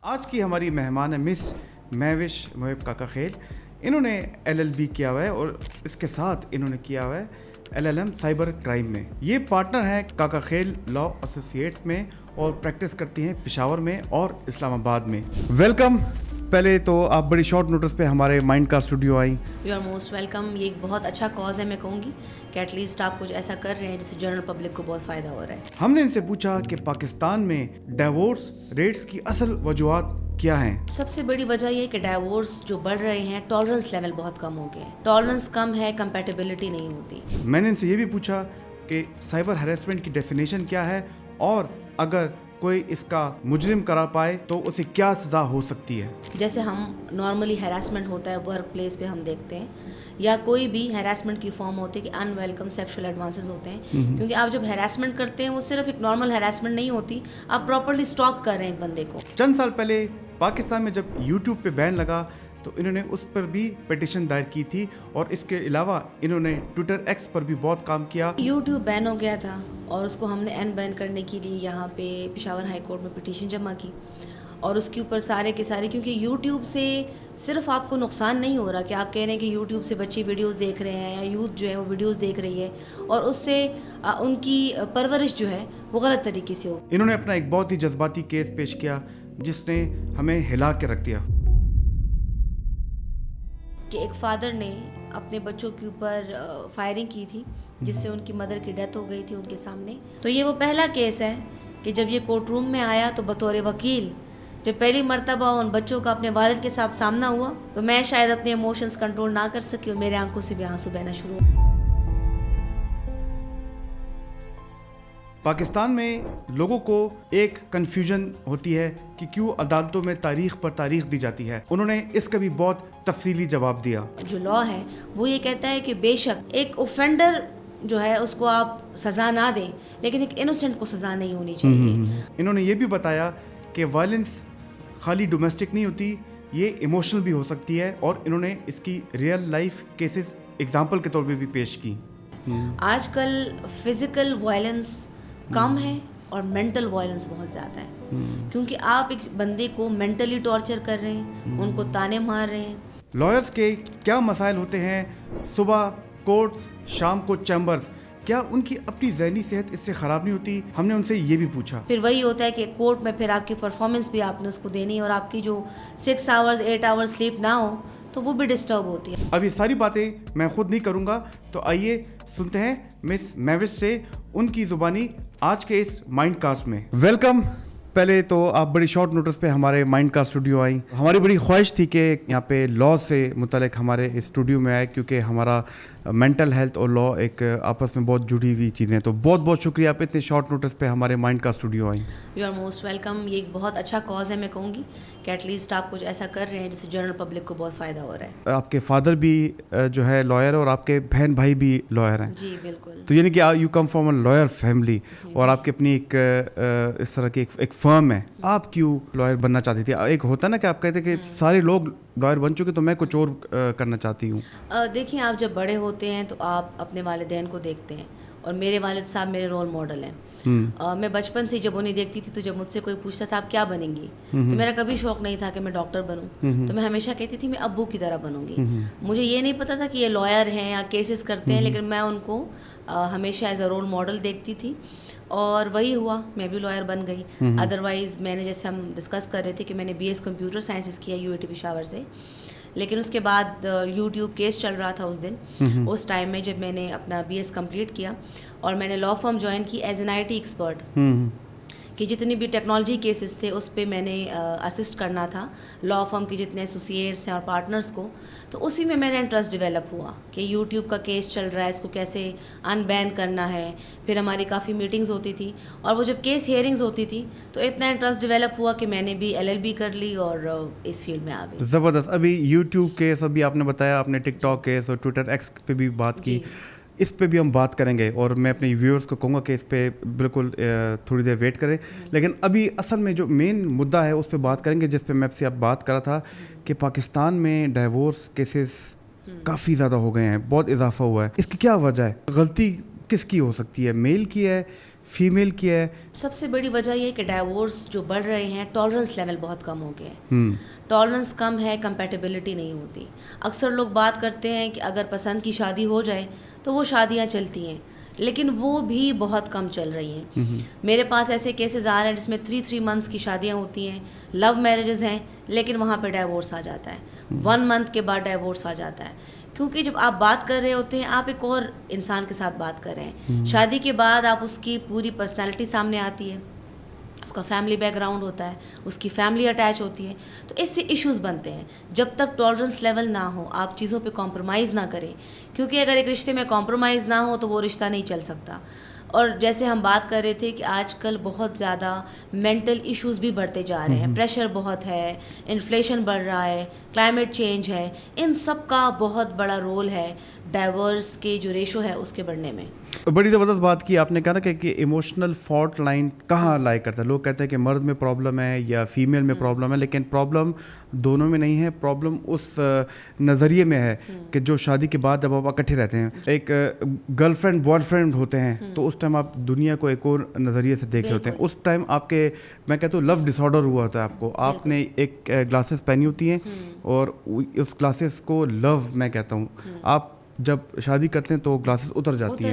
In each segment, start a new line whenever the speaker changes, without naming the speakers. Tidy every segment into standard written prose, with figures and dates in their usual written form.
آج کی ہماری مہمان ہے مس مہوش محب کاکا خیل. انہوں نے LLB کیا ہوا ہے اور اس کے ساتھ انہوں نے کیا ہوا ہے LLM سائبر کرائم میں. یہ پارٹنر ہیں کاکا خیل لا ایسوسیٹس میں اور پریکٹس کرتی ہیں پشاور میں اور اسلام آباد میں. ویلکم. پہلے تو آپ بڑی شارٹ نوٹس پہ ہمارے مائنڈ کا اسٹوڈیو آئیں.
You are most welcome. یہ ایک بہت اچھا کاز ہے, میں کہوں گی کہ ایٹ لیسٹ آپ کچھ ایسا کر رہے ہیں جس سے جنرل پبلک کو بہت فائدہ ہو رہا ہے.
ہم نے ان سے پوچھا کہ پاکستان میں ڈیورس ریٹس کی اصل وجوہات کیا ہیں.
سب سے بڑی وجہ یہ ہے کہ ڈائیورس جو بڑھ رہے ہیں, ٹالرنس لیول بہت کم ہو گئے ہیں. ٹالرنس کم ہے, کمپیٹیبلٹی نہیں ہوتی.
میں نے ان سے یہ بھی پوچھا کہ سائبر ہریسمنٹ کی ڈیفینیشن کیا ہے اور اگر کوئی اس کا مجرم کرا پائے تو اسے کیا سزا ہو سکتی ہے.
جیسے ہم نارملی ہیراسمنٹ ہوتا ہے ورک پلیس پہ ہم دیکھتے ہیں, یا کوئی بھی ہیراسمنٹ کی فارم ہوتی ہے کہ ان ویلکم سیکشل ایڈوانسز ہوتے ہیں, کیونکہ آپ جب ہیراسمنٹ کرتے ہیں وہ صرف ایک نارمل ہیراسمنٹ نہیں ہوتی, آپ پراپرلی اسٹاک کر رہے ہیں ایک بندے کو.
چند سال پہلے پاکستان میں جب یوٹیوب پہ بین لگا تو انہوں نے اس پر بھی پٹیشن دائر کی تھی اور اس کے علاوہ انہوں نے ٹویٹر ایکس پر بھی بہت کام کیا.
یوٹیوب بین ہو گیا تھا اور اس کو ہم نے ان بین کرنے کے لیے یہاں پہ پشاور ہائی کورٹ میں پٹیشن جمع کی, اور اس کے اوپر سارے کے سارے, کیونکہ یوٹیوب سے صرف آپ کو نقصان نہیں ہو رہا کہ آپ کہہ رہے ہیں کہ یوٹیوب سے بچے ویڈیوز دیکھ رہے ہیں یا یوتھ جو ہے وہ ویڈیوز دیکھ رہی ہے اور اس سے ان کی پرورش جو ہے وہ غلط طریقے سے ہو.
انہوں نے اپنا ایک بہت ہی جذباتی کیس پیش کیا جس نے ہمیں ہلا کے رکھ دیا
کہ ایک فادر نے اپنے بچوں کے اوپر فائرنگ کی تھی جس سے ان کی مدر کی ڈیتھ ہو گئی تھی ان کے سامنے. تو یہ وہ پہلا کیس ہے کہ جب یہ کورٹ روم میں آیا تو بطور وکیل جب پہلی مرتبہ ان بچوں کا اپنے والد کے ساتھ سامنا ہوا تو میں شاید اپنے ایموشنز کنٹرول نہ کر سکی اور میرے آنکھوں سے بھی آنسو بہنا شروع ہو.
پاکستان میں لوگوں کو ایک کنفیوژن ہوتی ہے کہ کیوں عدالتوں میں تاریخ پر تاریخ دی جاتی ہے. انہوں نے اس کا بھی بہت تفصیلی جواب دیا.
جو لا ہے وہ یہ کہتا ہے کہ بے شک ایک اوفینڈر جو ہے اس کو آپ سزا نہ دیں, لیکن ایک انوسینٹ کو سزا نہیں ہونی چاہیے.
انہوں نے یہ بھی بتایا کہ وائلنس خالی ڈومیسٹک نہیں ہوتی, یہ ایموشنل بھی ہو سکتی ہے, اور انہوں نے اس کی ریئل لائف کیسز ایگزامپل کے طور پہ بھی پیش کی.
آج کل فزیکل وائلنس کم ہے اور مینٹل وائلنس بہت زیادہ ہے, کیونکہ آپ ایک بندے کو مینٹلی ٹارچر کر رہے ہیں, ان کو تانے مار رہے ہیں.
لائرز کے کیا مسائل ہوتے ہیں, صبح کورٹس شام کو چیمبرز, کیا ان کی اپنی ذہنی صحت اس سے خراب نہیں ہوتی؟ ہم نے ان سے یہ بھی پوچھا.
پھر وہی ہوتا ہے کہ کورٹ میں پھر آپ کی پرفارمنس بھی آپ نے اس کو دینی ہے, اور آپ کی جو 6 آورز 8 آورز سلیپ نہ ہو تو وہ بھی ڈسٹرب ہوتی ہے.
اب یہ ساری باتیں میں خود نہیں کروں گا, تو آئیے سنتے ہیں مس مہوش سے ان کی زبانی آج کے اس مائنڈ کاسٹ میں. ویلکم. پہلے تو آپ بڑی شارٹ نوٹس پہ ہمارے مائنڈ کا اسٹوڈیو آئیں. ہماری بڑی خواہش تھی کہ یہاں پہ لا سے متعلق ہمارے اسٹوڈیو میں آئے, کیونکہ ہمارا مینٹل ہیلتھ اور لا ایک آپس میں بہت جڑی ہوئی چیزیں. تو بہت بہت شکریہ آپ اتنے شارٹ نوٹس پہ ہمارے مائنڈ کا اسٹوڈیو آئیں.
You are most welcome. یہ ایک بہت اچھا کاز ہے, میں کہوں گی کہ ایٹ لیسٹ آپ کچھ ایسا کر رہے ہیں جس سے جنرل پبلک کو بہت فائدہ ہو رہا ہے.
آپ کے فادر بھی جو ہے لائر ہے اور آپ کے بہن بھائی بھی لائر ہیں.
جی بالکل.
تو یعنی کہ you come from a lawyer family, اور آپ کی اپنی ایک اس طرح کی ایک فرم ہے. آپ کیوں لائر بننا چاہتی تھی؟ ایک ہوتا ہے نا کہ آپ کہتے ہیں کہ سارے لوگ لائر بن چکے تو میں کچھ اور کرنا چاہتی ہوں.
دیکھیں, آپ جب بڑے ہوتے ہیں تو آپ اپنے والدین کو دیکھتے ہیں, اور میرے والد صاحب میرے رول ماڈل ہیں. میں بچپن سے جب انہیں دیکھتی تھی تو جب مجھ سے کوئی پوچھتا تھا آپ کیا بنیں گی, تو میرا کبھی شوق نہیں تھا کہ میں ڈاکٹر بنوں, تو میں ہمیشہ کہتی تھی میں ابو کی طرح بنوں گی. مجھے یہ نہیں پتا تھا کہ یہ لائر ہیں یا کیسز کرتے ہیں, لیکن میں ان کو ہمیشہ ایز اے رول ماڈل دیکھتی تھی, اور وہی ہوا, میں بھی لائر بن گئی. ادروائز میں نے, جیسے ہم ڈسکس کر رہے تھے کہ میں نے BS کمپیوٹر سائنسز کیا UAT پشاور سے, لیکن اس کے بعد یوٹیوب کیس چل رہا تھا اس دن. اس ٹائم میں جب میں نے اپنا BS کمپلیٹ کیا اور میں نے لا فرم جوائن کی ایز این IT ایکسپرٹ, کہ جتنی بھی ٹیکنالوجی کیسز تھے اس پہ میں نے اسسٹ کرنا تھا لا فرم کے جتنے ایسوسیٹس ہیں اور پارٹنرز کو. تو اسی میں میرا انٹرسٹ ڈیولپ ہوا کہ یوٹیوب کا کیس چل رہا ہے, اس کو کیسے ان بین کرنا ہے. پھر ہماری کافی میٹنگز ہوتی تھی, اور وہ جب کیس ہیئرنگز ہوتی تھی تو اتنا انٹرسٹ ڈیولپ ہوا کہ میں نے بھی LLB کر لی اور اس فیلڈ میں آ گئی.
زبردست. ابھی یوٹیوب کیس ابھی آپ نے بتایا, آپ نے ٹک ٹاک کیس اور ٹویٹر ایکس پہ بھی بات کی, اس پہ بھی ہم بات کریں گے, اور میں اپنے ویورز کو کہوں گا کہ اس پہ بالکل تھوڑی دیر ویٹ کریں. لیکن ابھی اصل میں جو مین مدعا ہے اس پہ بات کریں گے, جس پہ میں آپ سے اب بات کر رہا تھا کہ پاکستان میں ڈائیورس کیسز کافی زیادہ ہو گئے ہیں, بہت اضافہ ہوا ہے. اس کی کیا وجہ ہے؟ غلطی کس کی ہو سکتی ہے, میل کی ہے, فیمیل کی ہے؟
سب سے بڑی وجہ یہ ہے کہ ڈائیورس جو بڑھ رہے ہیں, ٹالرنس لیول بہت کم ہو گیا ہے. ٹالرنس کم ہے, کمپیٹیبلٹی نہیں ہوتی. اکثر لوگ بات کرتے ہیں کہ اگر پسند کی شادی ہو جائے تو وہ شادیاں چلتی ہیں, لیکن وہ بھی بہت کم چل رہی ہیں. میرے پاس ایسے کیسز آ رہے ہیں جس میں 3 منتھس کی شادیاں ہوتی ہیں, لو میرجز ہیں, لیکن وہاں پہ ڈائیورس آ جاتا ہے. 1 منتھ کے بعد ڈائیورس آ جاتا ہے, کیونکہ جب آپ بات کر رہے ہوتے ہیں آپ ایک اور انسان کے ساتھ بات کر رہے ہیں. شادی کے بعد آپ اس کی پوری پرسنالٹی سامنے آتی ہے, اس کا فیملی بیک گراؤنڈ ہوتا ہے, اس کی فیملی اٹیچ ہوتی ہے, تو اس سے ایشوز بنتے ہیں. جب تک ٹالرنس لیول نہ ہو, آپ چیزوں پہ کمپرومائز نہ کریں, کیونکہ اگر ایک رشتے میں کمپرومائز نہ ہو تو وہ رشتہ نہیں چل سکتا. اور جیسے ہم بات کر رہے تھے کہ آج کل بہت زیادہ مینٹل ایشوز بھی بڑھتے جا رہے ہیں, پریشر بہت ہے, انفلیشن بڑھ رہا ہے, کلائمیٹ چینج ہے, ان سب کا بہت بڑا رول ہے ڈائیورس کے جو ریشو ہے اس کے بڑھنے میں.
بڑی زبردست بات کی آپ نے, کہا نا کہ ایموشنل فالٹ لائن کہاں لائے کرتا ہے. لوگ کہتے ہیں کہ مرد میں پرابلم ہے یا فیمیل میں پرابلم ہے, لیکن پرابلم دونوں میں نہیں ہے. پرابلم اس نظریے میں ہے کہ جو شادی کے بعد جب آپ اکٹھے رہتے ہیں, ایک گرل فرینڈ بوائے فرینڈ ہوتے ہیں, تو اس ٹائم آپ دنیا کو ایک اور نظریے سے دیکھ رہے ہوتے ہیں. اس ٹائم آپ کے, میں کہتا ہوں لو ڈس آرڈر ہوا ہوتا ہے آپ کو. آپ نے ایک گلاسز پہنی ہوتی ہیں اور اس گلاسز کو لو میں کہتا ہوں, آپ جب شادی کرتے ہیں تو گلاسز اتر جاتی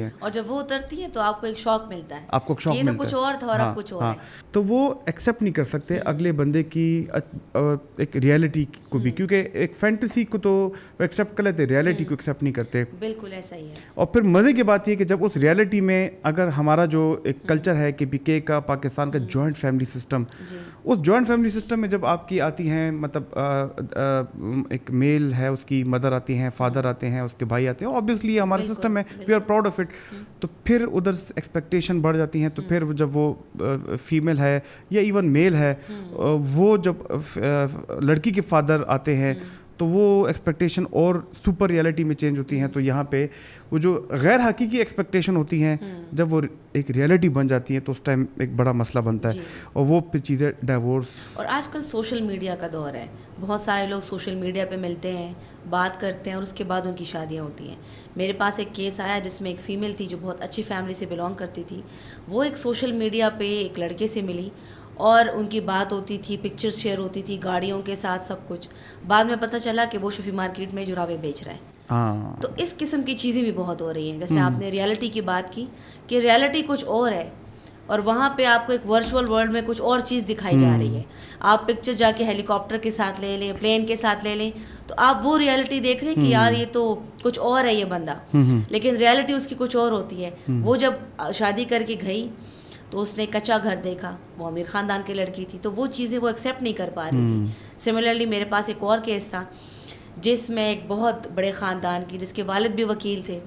ہیں,
اور جب وہ اترتی ہیں تو آپ کو ایک شوق ملتا ہے,
آپ کو شوق ملتا ہے,
یہ تو کچھ اور تھا اور اب کچھ اور ہے.
تو وہ ایکسیپٹ نہیں کر سکتے اگلے بندے کی ایک ریئلٹی کو بھی, کیونکہ ایک فینٹیسی کو تو ایکسیپٹ کر لیتے, ریئلٹی کو ایکسیپٹ نہیں کرتے.
بالکل ایسا ہی ہے.
اور پھر مزے کی بات یہ کہ جب اس ریئلٹی میں اگر ہمارا جو ایک کلچر ہے کہ PK کا, پاکستان کا جوائنٹ فیملی سسٹم, اس جوائنٹ فیملی سسٹم میں جب آپ کی آتی ہیں, مطلب ایک میل ہے, اس کی مدر آتی ہیں, فادر آتے ہیں, اس کے بھائی آتے ہیں, اوبیسلی ہمارا سسٹم ہے, we are proud of it. تو پھر ادھر ایکسپیکٹیشن بڑھ جاتی ہیں. تو پھر جب وہ فیمیل ہے یا ایون میل ہے, وہ جب لڑکی کے فادر آتے ہیں تو وہ ایکسپیکٹیشن اور سپر ریئلٹی میں چینج ہوتی ہیں. تو یہاں پہ وہ جو غیر حقیقی ایکسپیکٹیشن ہوتی ہیں, جب وہ ایک ریئلٹی بن جاتی ہیں تو اس ٹائم ایک بڑا مسئلہ بنتا ہے, اور وہ پھر چیزیں ڈائیورس.
اور آج کل سوشل میڈیا کا دور ہے, بہت سارے لوگ سوشل میڈیا پہ ملتے ہیں, بات کرتے ہیں, اور اس کے بعد ان کی شادیاں ہوتی ہیں. میرے پاس ایک کیس آیا جس میں ایک فیمیل تھی جو بہت اچھی فیملی سے بلانگ کرتی تھی. وہ ایک سوشل میڈیا پہ ایک لڑکے سے ملی اور ان کی بات ہوتی تھی, پکچرز شیئر ہوتی تھی گاڑیوں کے ساتھ, سب کچھ. بعد میں پتہ چلا کہ وہ شفیع مارکیٹ میں جرابے بیچ رہا ہے. تو اس قسم کی چیزیں بھی بہت ہو رہی ہیں. جیسے آپ نے ریئلٹی کی بات کی کہ ریئلٹی کچھ اور ہے, اور وہاں پہ آپ کو ایک ورچوئل ورلڈ میں کچھ اور چیز دکھائی جا رہی ہے. آپ پکچر جا کے ہیلی کاپٹر کے ساتھ لے لیں, پلین کے ساتھ لے لیں, تو آپ وہ ریئلٹی دیکھ رہے ہیں کہ یار یہ تو کچھ اور ہے یہ بندہ, لیکن ریئلٹی اس کی کچھ اور ہوتی ہے. وہ جب شادی کر کے گئی تو اس نے کچا گھر دیکھا, وہ امیر خاندان کی لڑکی تھی, تو وہ چیزیں وہ ایکسیپٹ نہیں کر پا رہی تھی. سملرلی میرے پاس ایک اور کیس تھا جس میں ایک بہت بڑے خاندان کی, جس کے والد بھی وکیل تھے,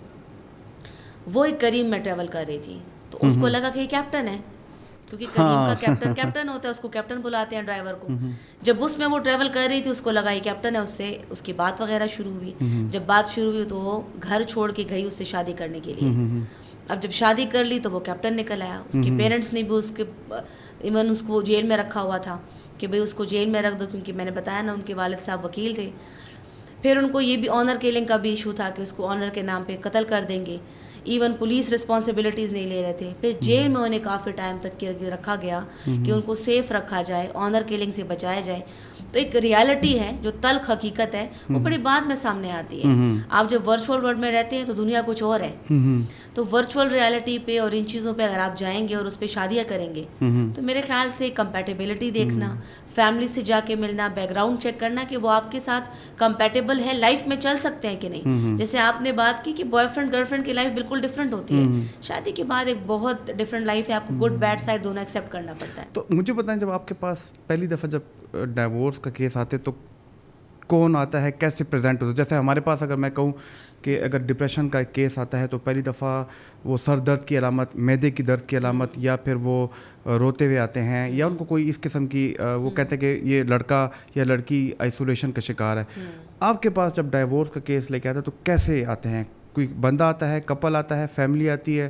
وہ ایک کریم میں ٹریول کر رہی تھی. تو اس کو لگا کہ یہ کیپٹن ہے, کیونکہ کریم کا کیپٹن ہوتا ہے, اس کو کیپٹن بلاتے ہیں ڈرائیور کو. جب اس میں وہ ٹریول کر رہی تھی اس کو لگا یہ کیپٹن ہے, اس سے اس کی بات وغیرہ شروع ہوئی. جب بات شروع ہوئی تو وہ گھر چھوڑ کے گئی اس سے شادی کرنے کے لیے. اب جب شادی کر لی تو وہ کیپٹن نکل آیا. اس کے پیرنٹس نے بھی اس کے ایون اس کو جیل میں رکھا ہوا تھا کہ بھئی اس کو جیل میں رکھ دو, کیونکہ میں نے بتایا نا ان کے والد صاحب وکیل تھے. پھر ان کو یہ بھی آنر کلنگ کا بھی ایشو تھا کہ اس کو آنر کے نام پہ قتل کر دیں گے. ایون پولیس رسپانسبلٹیز نہیں لے رہے تھے. پھر جیل میں انہیں کافی ٹائم تک رکھا گیا کہ ان کو سیف رکھا جائے, آنر کلنگ سے بچایا جائے. تو ایک ریالٹی ہے جو تلخ حقیقت ہے, وہ بڑی بعد میں سامنے آتی ہے. آپ جب ورچوئل ورلڈ میں رہتے ہیں تو دنیا کچھ اور ہے. تو ورچوئل ریالٹی پہ اور ان چیزوں پہ اگر آپ جائیں گے اور اس پہ شادیاں کریں گے تو میرے خیال سے کمپیٹیبلٹی دیکھنا, فیملی سے جا کے ملنا, بیک گراؤنڈ چیک کرنا کہ وہ آپ کے ساتھ کمپیٹیبل ہے, لائف میں چل سکتے ہیں کہ نہیں. جیسے آپ نے بات کی کہ بوائے فرینڈ گرل فرینڈ کی لائف بالکل ڈفرینٹ ہوتی ہے, شادی کے بعد ایک بہت ڈفرینٹ لائف ہے. آپ کو گڈ بیڈ سائڈ دونوں ایکسیپٹ کرنا پڑتا ہے.
تو مجھے بتائیں, جب آپ کے پاس پہلی دفعہ جب ڈائیورس کا کیس آتے تو کون آتا ہے, کیسے پریزنٹ ہوتا ہے؟ جیسے ہمارے پاس اگر میں کہوں کہ اگر ڈپریشن کا ایک کیس آتا ہے تو پہلی دفعہ وہ سر درد کی علامت, معدے کی درد کی علامت, یا پھر وہ روتے ہوئے آتے ہیں, یا ان کو کوئی اس قسم کی وہ کہتے ہیں کہ یہ لڑکا یا لڑکی آئسولیشن کا شکار ہے. آپ کے پاس جب ڈائیورس کا کیس لے کے آتا ہے تو کیسے آتے ہیں؟ کوئی بندہ آتا ہے, کپل آتا ہے, فیملی آتی ہے,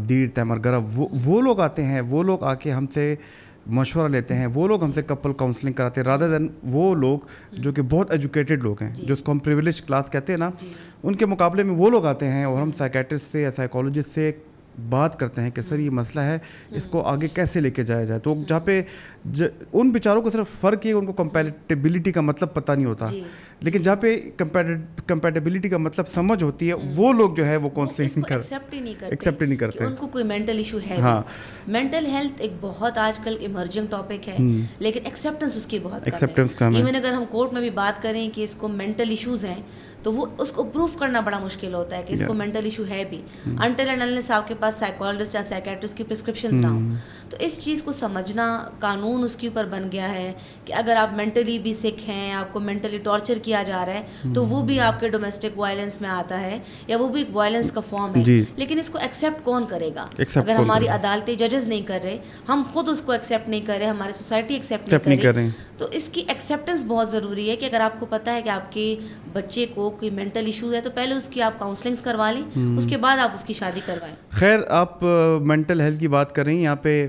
دیر تیمر گرا وہ لوگ آتے ہیں, وہ لوگ آ کے ہم سے مشورہ لیتے ہیں, وہ لوگ ہم سے کپل کاؤنسلنگ کراتے ہیں, رادر دین وہ لوگ جو کہ بہت ایجوکیٹڈ لوگ ہیں, جو اس کو ہم پریویلیج کلاس کہتے ہیں نا, ان کے مقابلے میں وہ لوگ آتے ہیں اور ہم سائیکیٹرسٹ سے یا سائیکالوجسٹ سے بات کرتے ہیں کہ سر یہ مسئلہ ہے, اس کو آگے کیسے لے کے جایا جائے. تو جہاں پہ ان بیچاروں کو صرف فرق یہ, ان کو کمپیٹیبلٹی کا مطلب پتہ نہیں ہوتا, لیکن جہاں پہ کمپیٹیبلٹی کا مطلب سمجھ ہوتی ہے, وہ لوگ جو ہے وہ کاؤنسلنگ ایکسیپٹ ہی نہیں کرتے
ان کو کوئی مینٹل ایشو ہے. مینٹل ہیلتھ ایک بہت آج کل ایمرجنگ ٹاپک ہے, لیکن ایکسیپٹنس اس کی بہت کم ہے. ایون اگر ہم کورٹ میں بھی بات کریں کہ اس کو مینٹل ایشوز ہیں, تو وہ اس کو پروف کرنا بڑا مشکل ہوتا ہے کہ اس کو مینٹل ایشو ہے بھی, انٹل اینڈ انلیس آپ کے پاس سائیکالوجسٹ یا سائیکیٹرسٹ کی پرسکرپشنز نہ ہوں. تو اس چیز کو سمجھنا, قانون اس کے اوپر بن گیا ہے کہ اگر آپ مینٹلی بھی سک ہیں, آپ کو مینٹلی ٹارچر کیا جا رہا ہے, تو وہ بھی آپ کے ڈومیسٹک وائلنس میں آتا ہے, یا وہ بھی ایک وائلنس کا فارم ہے. لیکن اس کو ایکسیپٹ کون کرے گا؟ اگر ہماری عدالتیں ججز نہیں کر رہے, ہم خود اس کو ایکسیپٹ نہیں کر رہے, ہماری سوسائٹی ایکسیپٹ نہیں کر رہی, تو اس کی ایکسیپٹنس بہت ضروری ہے کہ اگر آپ کو پتہ ہے کہ آپ کے بچے کو کوئی مینٹل ایشو ہے, تو پہلے اس کی آپ کاؤنسلنگس کروا لیں, اس کے بعد آپ اس کی شادی کروائیں.
خیر, آپ مینٹل ہیلتھ کی بات کر رہی ہیں, یہاں پہ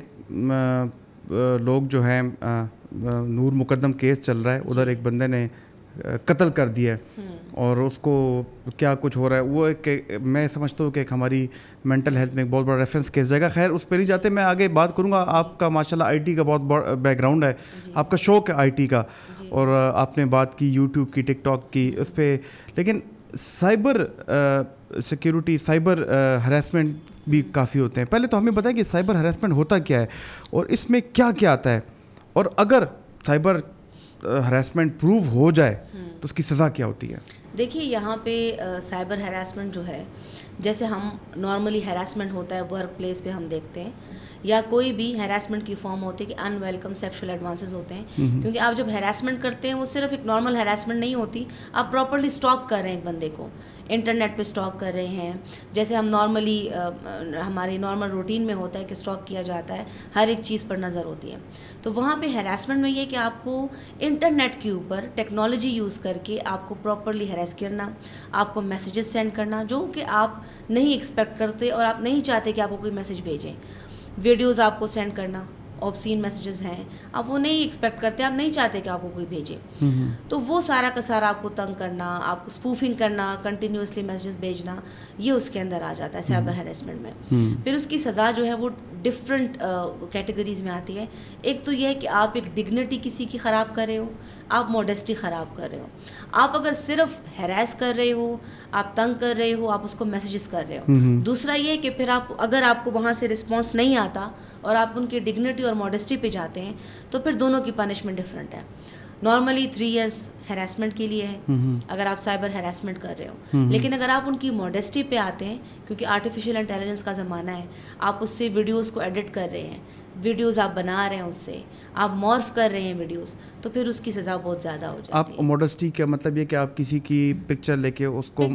لوگ جو ہیں, نور مقدم کیس چل رہا ہے, ادھر ایک بندے نے قتل کر دیا ہے اور اس کو کیا کچھ ہو رہا ہے, وہ ایک میں سمجھتا ہوں کہ ایک ہماری مینٹل ہیلتھ میں ایک بہت بڑا ریفرنس کیس جائے گا. خیر, اس پہ نہیں جاتے, میں آگے بات کروں گا. آپ کا ماشاءاللہ آئی ٹی کا بہت بڑا بیک گراؤنڈ ہے, آپ کا شوق ہے آئی ٹی کا, اور آپ نے بات کی یوٹیوب کی, ٹک ٹاک کی, اس پہ, لیکن سائبر سیکیورٹی, سائبر ہراسمنٹ بھی کافی ہوتے ہیں. پہلے تو ہمیں بتائیں کہ سائبر ہراسمنٹ ہوتا کیا ہے اور اس میں کیا کیا آتا ہے, اور اگر سائبر ہراسمنٹ پروو ہو جائے تو اس کی سزا کیا ہوتی ہے؟
دیکھیے, یہاں پہ سائبر ہراسمنٹ جو ہے, جیسے ہم نارملی ہراسمنٹ ہوتا ہے ورک پلیس پہ ہم دیکھتے ہیں, یا کوئی بھی ہراسمنٹ کی فارم ہوتی ہے کہ ان ویلکم سیکشل ایڈوانسز ہوتے ہیں, کیونکہ آپ جب ہراسمنٹ کرتے ہیں وہ صرف ایک نارمل ہراسمنٹ نہیں ہوتی, آپ پراپرلی اسٹاک کر رہے ہیں ایک بندے کو, انٹرنیٹ پہ اسٹاک کر رہے ہیں, جیسے ہم نارملی ہماری نارمل روٹین میں ہوتا ہے کہ اسٹاک کیا جاتا ہے, ہر ایک چیز پر نظر ہوتی ہے. تو وہاں پہ ہراسمنٹ میں یہ کہ آپ کو انٹرنیٹ کے اوپر ٹیکنالوجی یوز کر کے آپ کو پراپرلی ہراس کرنا, آپ کو میسیجز سینڈ کرنا جو کہ آپ نہیں ایکسپیکٹ کرتے اور آپ نہیں چاہتے کہ آپ کو کوئی میسیج بھیجیں, ویڈیوز آپ کو سینڈ کرنا, آبسین میسیجز ہیں, آپ وہ نہیں ایکسپیکٹ کرتے, آپ نہیں چاہتے کہ آپ کو کوئی بھیجے, تو وہ سارا کا سارا آپ کو تنگ کرنا, آپ کو اسپوفنگ کرنا, کنٹینیوسلی میسیجز بھیجنا, یہ اس کے اندر آ جاتا ہے سائبر ہیراسمنٹ میں. پھر اس کی سزا جو ہے وہ ڈفرینٹ کیٹیگریز میں آتی ہے. ایک تو یہ ہے کہ آپ ایک ڈگنیٹی کسی کی خراب کر رہے ہو, آپ موڈیسٹی خراب کر رہے ہو. آپ اگر صرف ہیراس کر رہے ہو, آپ تنگ کر رہے ہو, آپ اس کو میسیجز کر رہے ہو. دوسرا یہ کہ پھر آپ اگر آپ کو وہاں سے رسپانس نہیں آتا اور آپ ان کی ڈگنیٹی اور موڈیسٹی پہ جاتے ہیں, تو پھر دونوں کی پنشمنٹ ڈفرینٹ ہے. نارملی 3 ایئرس ہراسمنٹ کے لیے ہے اگر آپ سائبر ہراسمنٹ کر رہے ہو, لیکن اگر آپ ان کی موڈیسٹی پہ آتے ہیں, کیونکہ آرٹیفیشیل انٹیلیجنس کا زمانہ ہے, آپ اس سے ویڈیوز کو ایڈٹ کر رہے ہیں, ویڈیوز آپ بنا رہے ہیں, اس سے آپ مورف کر رہے ہیں ویڈیوز, تو پھر اس کی سزا بہت زیادہ ہو جاتی ہے.
آپ موڈسٹی کا مطلب یہ کہ آپ کسی کی پکچر لے کے اس کو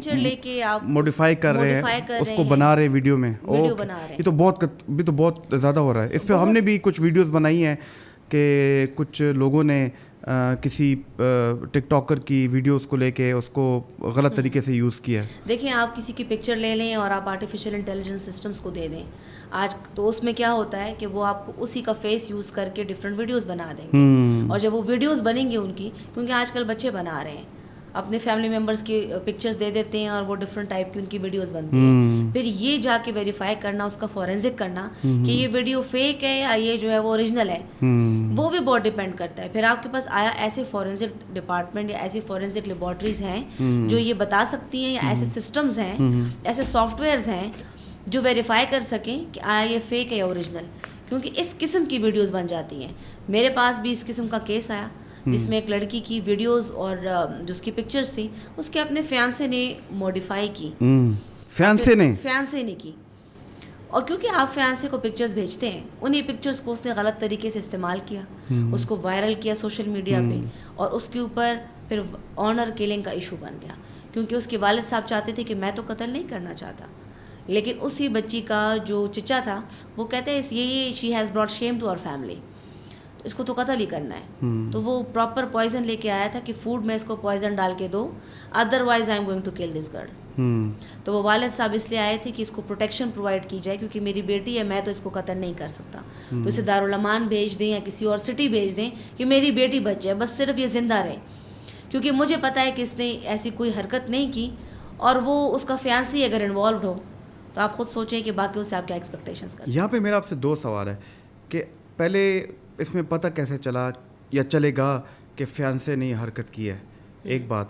آپ
موڈیفائی کر رہے ہیں, اس کو بنا رہے ہیں ویڈیو میں. یہ تو بہت زیادہ ہو رہا ہے. اس پہ ہم نے بھی کچھ ویڈیوز بنائی ہیں کہ کچھ لوگوں نے کسی ٹک ٹاکر کی ویڈیوز کو لے کے اس کو غلط طریقے سے یوز کیا ہے.
دیکھیں, آپ کسی کی پکچر لے لیں اور آپ آرٹیفیشیل انٹیلیجنس سسٹمز کو دے دیں آج, تو اس میں کیا ہوتا ہے کہ وہ آپ کو اسی کا فیس یوز کر کے ڈفرینٹ ویڈیوز بنا دیں گے, اور جب وہ ویڈیوز بنیں گی ان کی, کیونکہ آج کل بچے بنا رہے ہیں, اپنے فیملی ممبرس کی پکچرز دے دیتے ہیں اور وہ ڈفرینٹ ٹائپ کی ان کی ویڈیوز بنتی ہیں. پھر یہ جا کے ویریفائی کرنا, اس کا فورینزک کرنا کہ یہ ویڈیو فیک ہے یا یہ جو ہے وہ اوریجنل ہے, وہ بھی بہت ڈپینڈ کرتا ہے. پھر آپ کے پاس آیا ایسے فورینزک ڈپارٹمنٹ یا ایسی فورینزک لیبارٹریز ہیں جو یہ بتا سکتی ہیں, یا ایسے سسٹمز ہیں, ایسے سافٹ ویئرز ہیں جو ویریفائی کر سکیں کہ آیا یہ فیک ہے یا اوریجنل, کیونکہ اس قسم کی ویڈیوز بن جاتی ہیں. میرے پاس بھی اس قسم کا کیس آیا جس میں ایک لڑکی کی ویڈیوز اور جو اس کی پکچرز تھیں اس کے اپنے فیانسے نے موڈیفائی کی. فیانسے نے کی, اور کیونکہ آپ فیانسے کو پکچرز بھیجتے ہیں, انہیں پکچرز کو اس نے غلط طریقے سے استعمال کیا, اس کو وائرل کیا سوشل میڈیا پہ, اور اس کے اوپر پھر آنر کلنگ کا ایشو بن گیا, کیونکہ اس کے والد صاحب چاہتے تھے کہ میں تو قتل نہیں کرنا چاہتا, لیکن اسی بچی کا جو چچا تھا وہ کہتے ہیں یہ she has brought shame to our family. اس کو تو قتل ہی کرنا ہے. تو وہ پراپر پوائزن لے کے آیا تھا کہ فوڈ میں اس کو پوائزن ڈال کے دو, otherwise I am going to kill this girl. تو وہ والد صاحب اس لیے آئے تھے کہ اس کو پروٹیکشن پرووائڈ کی جائے, کیونکہ میری بیٹی ہے, میں تو اس کو قتل نہیں کر سکتا, تو اسے دارالامان بھیج دیں یا کسی اور سٹی بھیج دیں کہ میری بیٹی بچ جائے, بس صرف یہ زندہ رہے, کیونکہ مجھے پتہ ہے کہ اس نے ایسی کوئی حرکت نہیں کی. اور وہ اس کا فیانسی اگر انوالوڈ ہو تو آپ خود سوچیں کہ باقیوں سے آپ کیا ایکسپیکٹیشنس کر سکتے ہیں.
یہاں پہ میرا آپ سے 2 سوال ہے کہ پہلے اس میں پتہ کیسے چلا یا چلے گا کہ فیانسے نے یہ حرکت کی ہے, ایک بات,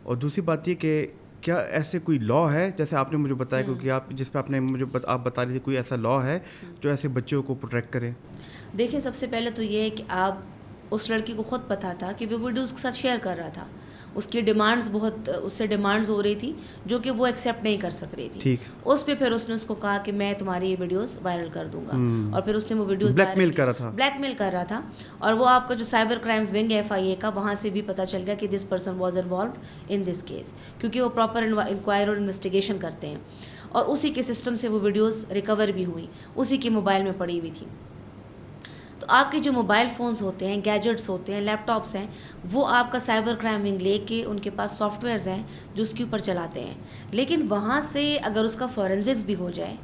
اور دوسری بات یہ کہ کیا ایسے کوئی لا ہے, جیسے آپ نے مجھے بتایا, کیونکہ آپ جس پہ آپ نے مجھے آپ بتا رہی تھی, کوئی ایسا لا ہے جو ایسے بچوں کو پروٹیکٹ کرے؟
دیکھیں, سب سے پہلے تو یہ ہے کہ آپ اس لڑکی کو خود پتہ تھا کہ وہ ویڈیوز کے ساتھ شیئر کر رہا تھا, اس کی ڈیمانڈز بہت, اس سے ڈیمانڈز ہو رہی تھی جو کہ وہ ایکسیپٹ نہیں کر سک رہی تھی. اس پہ پھر اس نے اس کو کہا کہ میں تمہاری یہ ویڈیوز وائرل کر دوں گا, اور پھر اس نے وہ ویڈیوز
بلیک میل کر رہا تھا.
اور وہ آپ کا جو سائبر کرائمز ونگ ہے FIA کا, وہاں سے بھی پتہ چل گیا کہ this person was involved in this case, کیونکہ وہ پراپر انکوائر اور انویسٹیگیشن کرتے ہیں, اور اسی کے سسٹم سے وہ ویڈیوز ریکور بھی ہوئی, اسی کی موبائل میں پڑی ہوئی تھی. تو آپ کے جو موبائل فونز ہوتے ہیں, گیجٹس ہوتے ہیں, لیپ ٹاپس ہیں, وہ آپ کا سائبر کرائم ونگ لے کے ان کے پاس سافٹ ویئرز ہیں جو اس کے اوپر چلاتے ہیں. لیکن وہاں سے اگر اس کا فورینزکس بھی ہو جائے,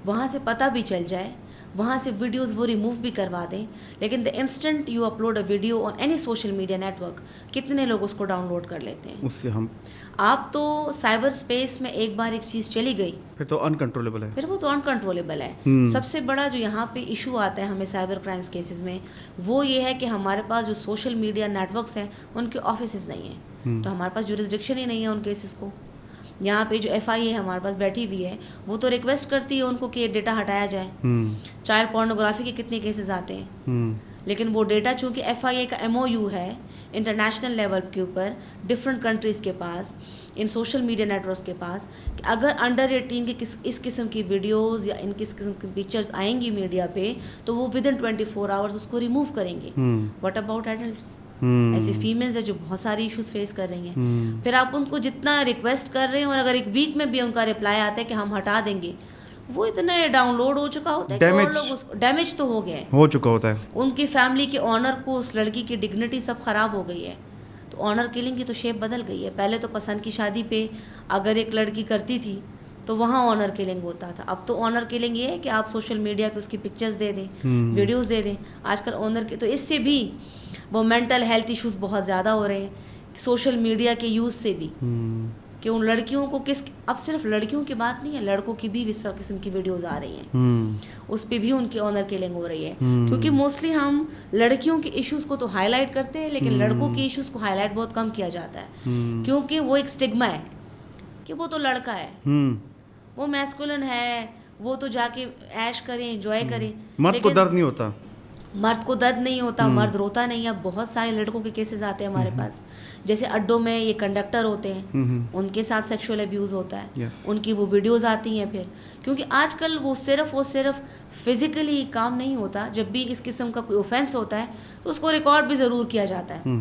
وہاں سے پتہ بھی چل جائے, وہاں سے ویڈیوز وہ ریموو بھی کروا دیں, لیکن the instant you upload a video on any social media network, کتنے لوگ اس کو ڈاؤن لوڈ کر لیتے ہیں.
اس سے ہم
آپ تو سائبر اسپیس میں ایک بار ایک چیز چلی گئی
پھر تو انکنٹرولبل ہے,
پھر وہ تو انکنٹرولبل ہے. سب سے بڑا جو یہاں پہ ایشو آتا ہے ہمیں سائبر کرائمس کیسز میں, وہ یہ ہے کہ ہمارے پاس جو سوشل میڈیا نیٹ ورکس ہیں ان کے آفیسز نہیں ہیں, تو ہمارے پاس جورسڈکشن ہی نہیں ہے ان کیسز کو. یہاں پہ جو FIA ہمارے پاس بیٹھی ہوئی ہے, وہ تو ریکویسٹ کرتی ہے ان کو کہ یہ ڈیٹا ہٹایا جائے. چائلڈ پورنوگرافی کے کتنے کیسز آتے ہیں, لیکن وہ ڈیٹا چونکہ FIA کا MOU ہے انٹرنیشنل لیول کے اوپر ڈفرینٹ کنٹریز کے پاس, ان سوشل میڈیا نیٹورکس کے پاس, کہ اگر انڈر 18 کے اس قسم کی ویڈیوز یا ان کس قسم کی پکچرز آئیں گی میڈیا پہ, تو وہ ود ان 24 آورس اس کو ریموو کریں گے. What about adults? ایسی فیمیلز ہیں جو بہت ساری ایشوز فیس کر رہی ہیں. پھر آپ ان کو جتنا ریکویسٹ کر رہے ہیں, اور اگر ایک ویک میں بھی ان کا رپلائی آتا ہے کہ ہم ہٹا دیں گے, وہ اتنا ڈاؤن لوڈ ہو چکا ہوتا ہے کہ اور لوگ ڈیمیج تو ہو گئے,
ہو چکا ہوتا ہے.
ان کی فیملی کے آنر کو, اس لڑکی کی ڈگنیٹی سب خراب ہو گئی ہے. تو آنر کلنگ کی تو شیپ بدل گئی ہے. پہلے تو پسند کی شادی پہ اگر ایک لڑکی کرتی تھی تو وہاں آنر کلنگ ہوتا تھا. اب تو آنر کلنگ یہ ہے کہ آپ سوشل میڈیا پہ اس کی پکچرز دے دیں, ویڈیوز دے دیں. آج کل آنر کے تو اس سے بھی وہ مینٹل ہیلتھ ایشوز بہت زیادہ ہو رہے ہیں سوشل میڈیا کے یوز سے بھی, کہ ان لڑکیوں کو اب صرف لڑکیوں کی بات نہیں ہے, لڑکوں کی بھی اس قسم کی ویڈیوز آ رہی ہیں, اس پہ بھی ان کی آنر کلنگ ہو رہی ہے. کیونکہ موسٹلی ہم لڑکیوں کے ایشوز کو تو ہائی لائٹ کرتے ہیں, لیکن لڑکوں کے ایشوز کو ہائی لائٹ بہت کم کیا جاتا ہے, کیونکہ وہ ایک اسٹگما ہے کہ وہ تو لڑکا ہے, وہ میسکولن ہے, وہ تو جا کے ایش کریں, انجوائے کریں.
مرد کو درد نہیں ہوتا,
مرد کو درد نہیں ہوتا, مرد روتا نہیں. اب بہت سارے لڑکوں کے کیسز آتے ہیں ہمارے پاس, جیسے اڈوں میں یہ کنڈکٹر ہوتے ہیں, ان کے ساتھ سیکشول ابیوز ہوتا ہے, ان کی وہ ویڈیوز آتی ہیں. پھر کیونکہ آج کل وہ صرف فزیکلی کام نہیں ہوتا, جب بھی اس قسم کا کوئی اوفینس ہوتا ہے تو اس کو ریکارڈ بھی ضرور کیا جاتا ہے,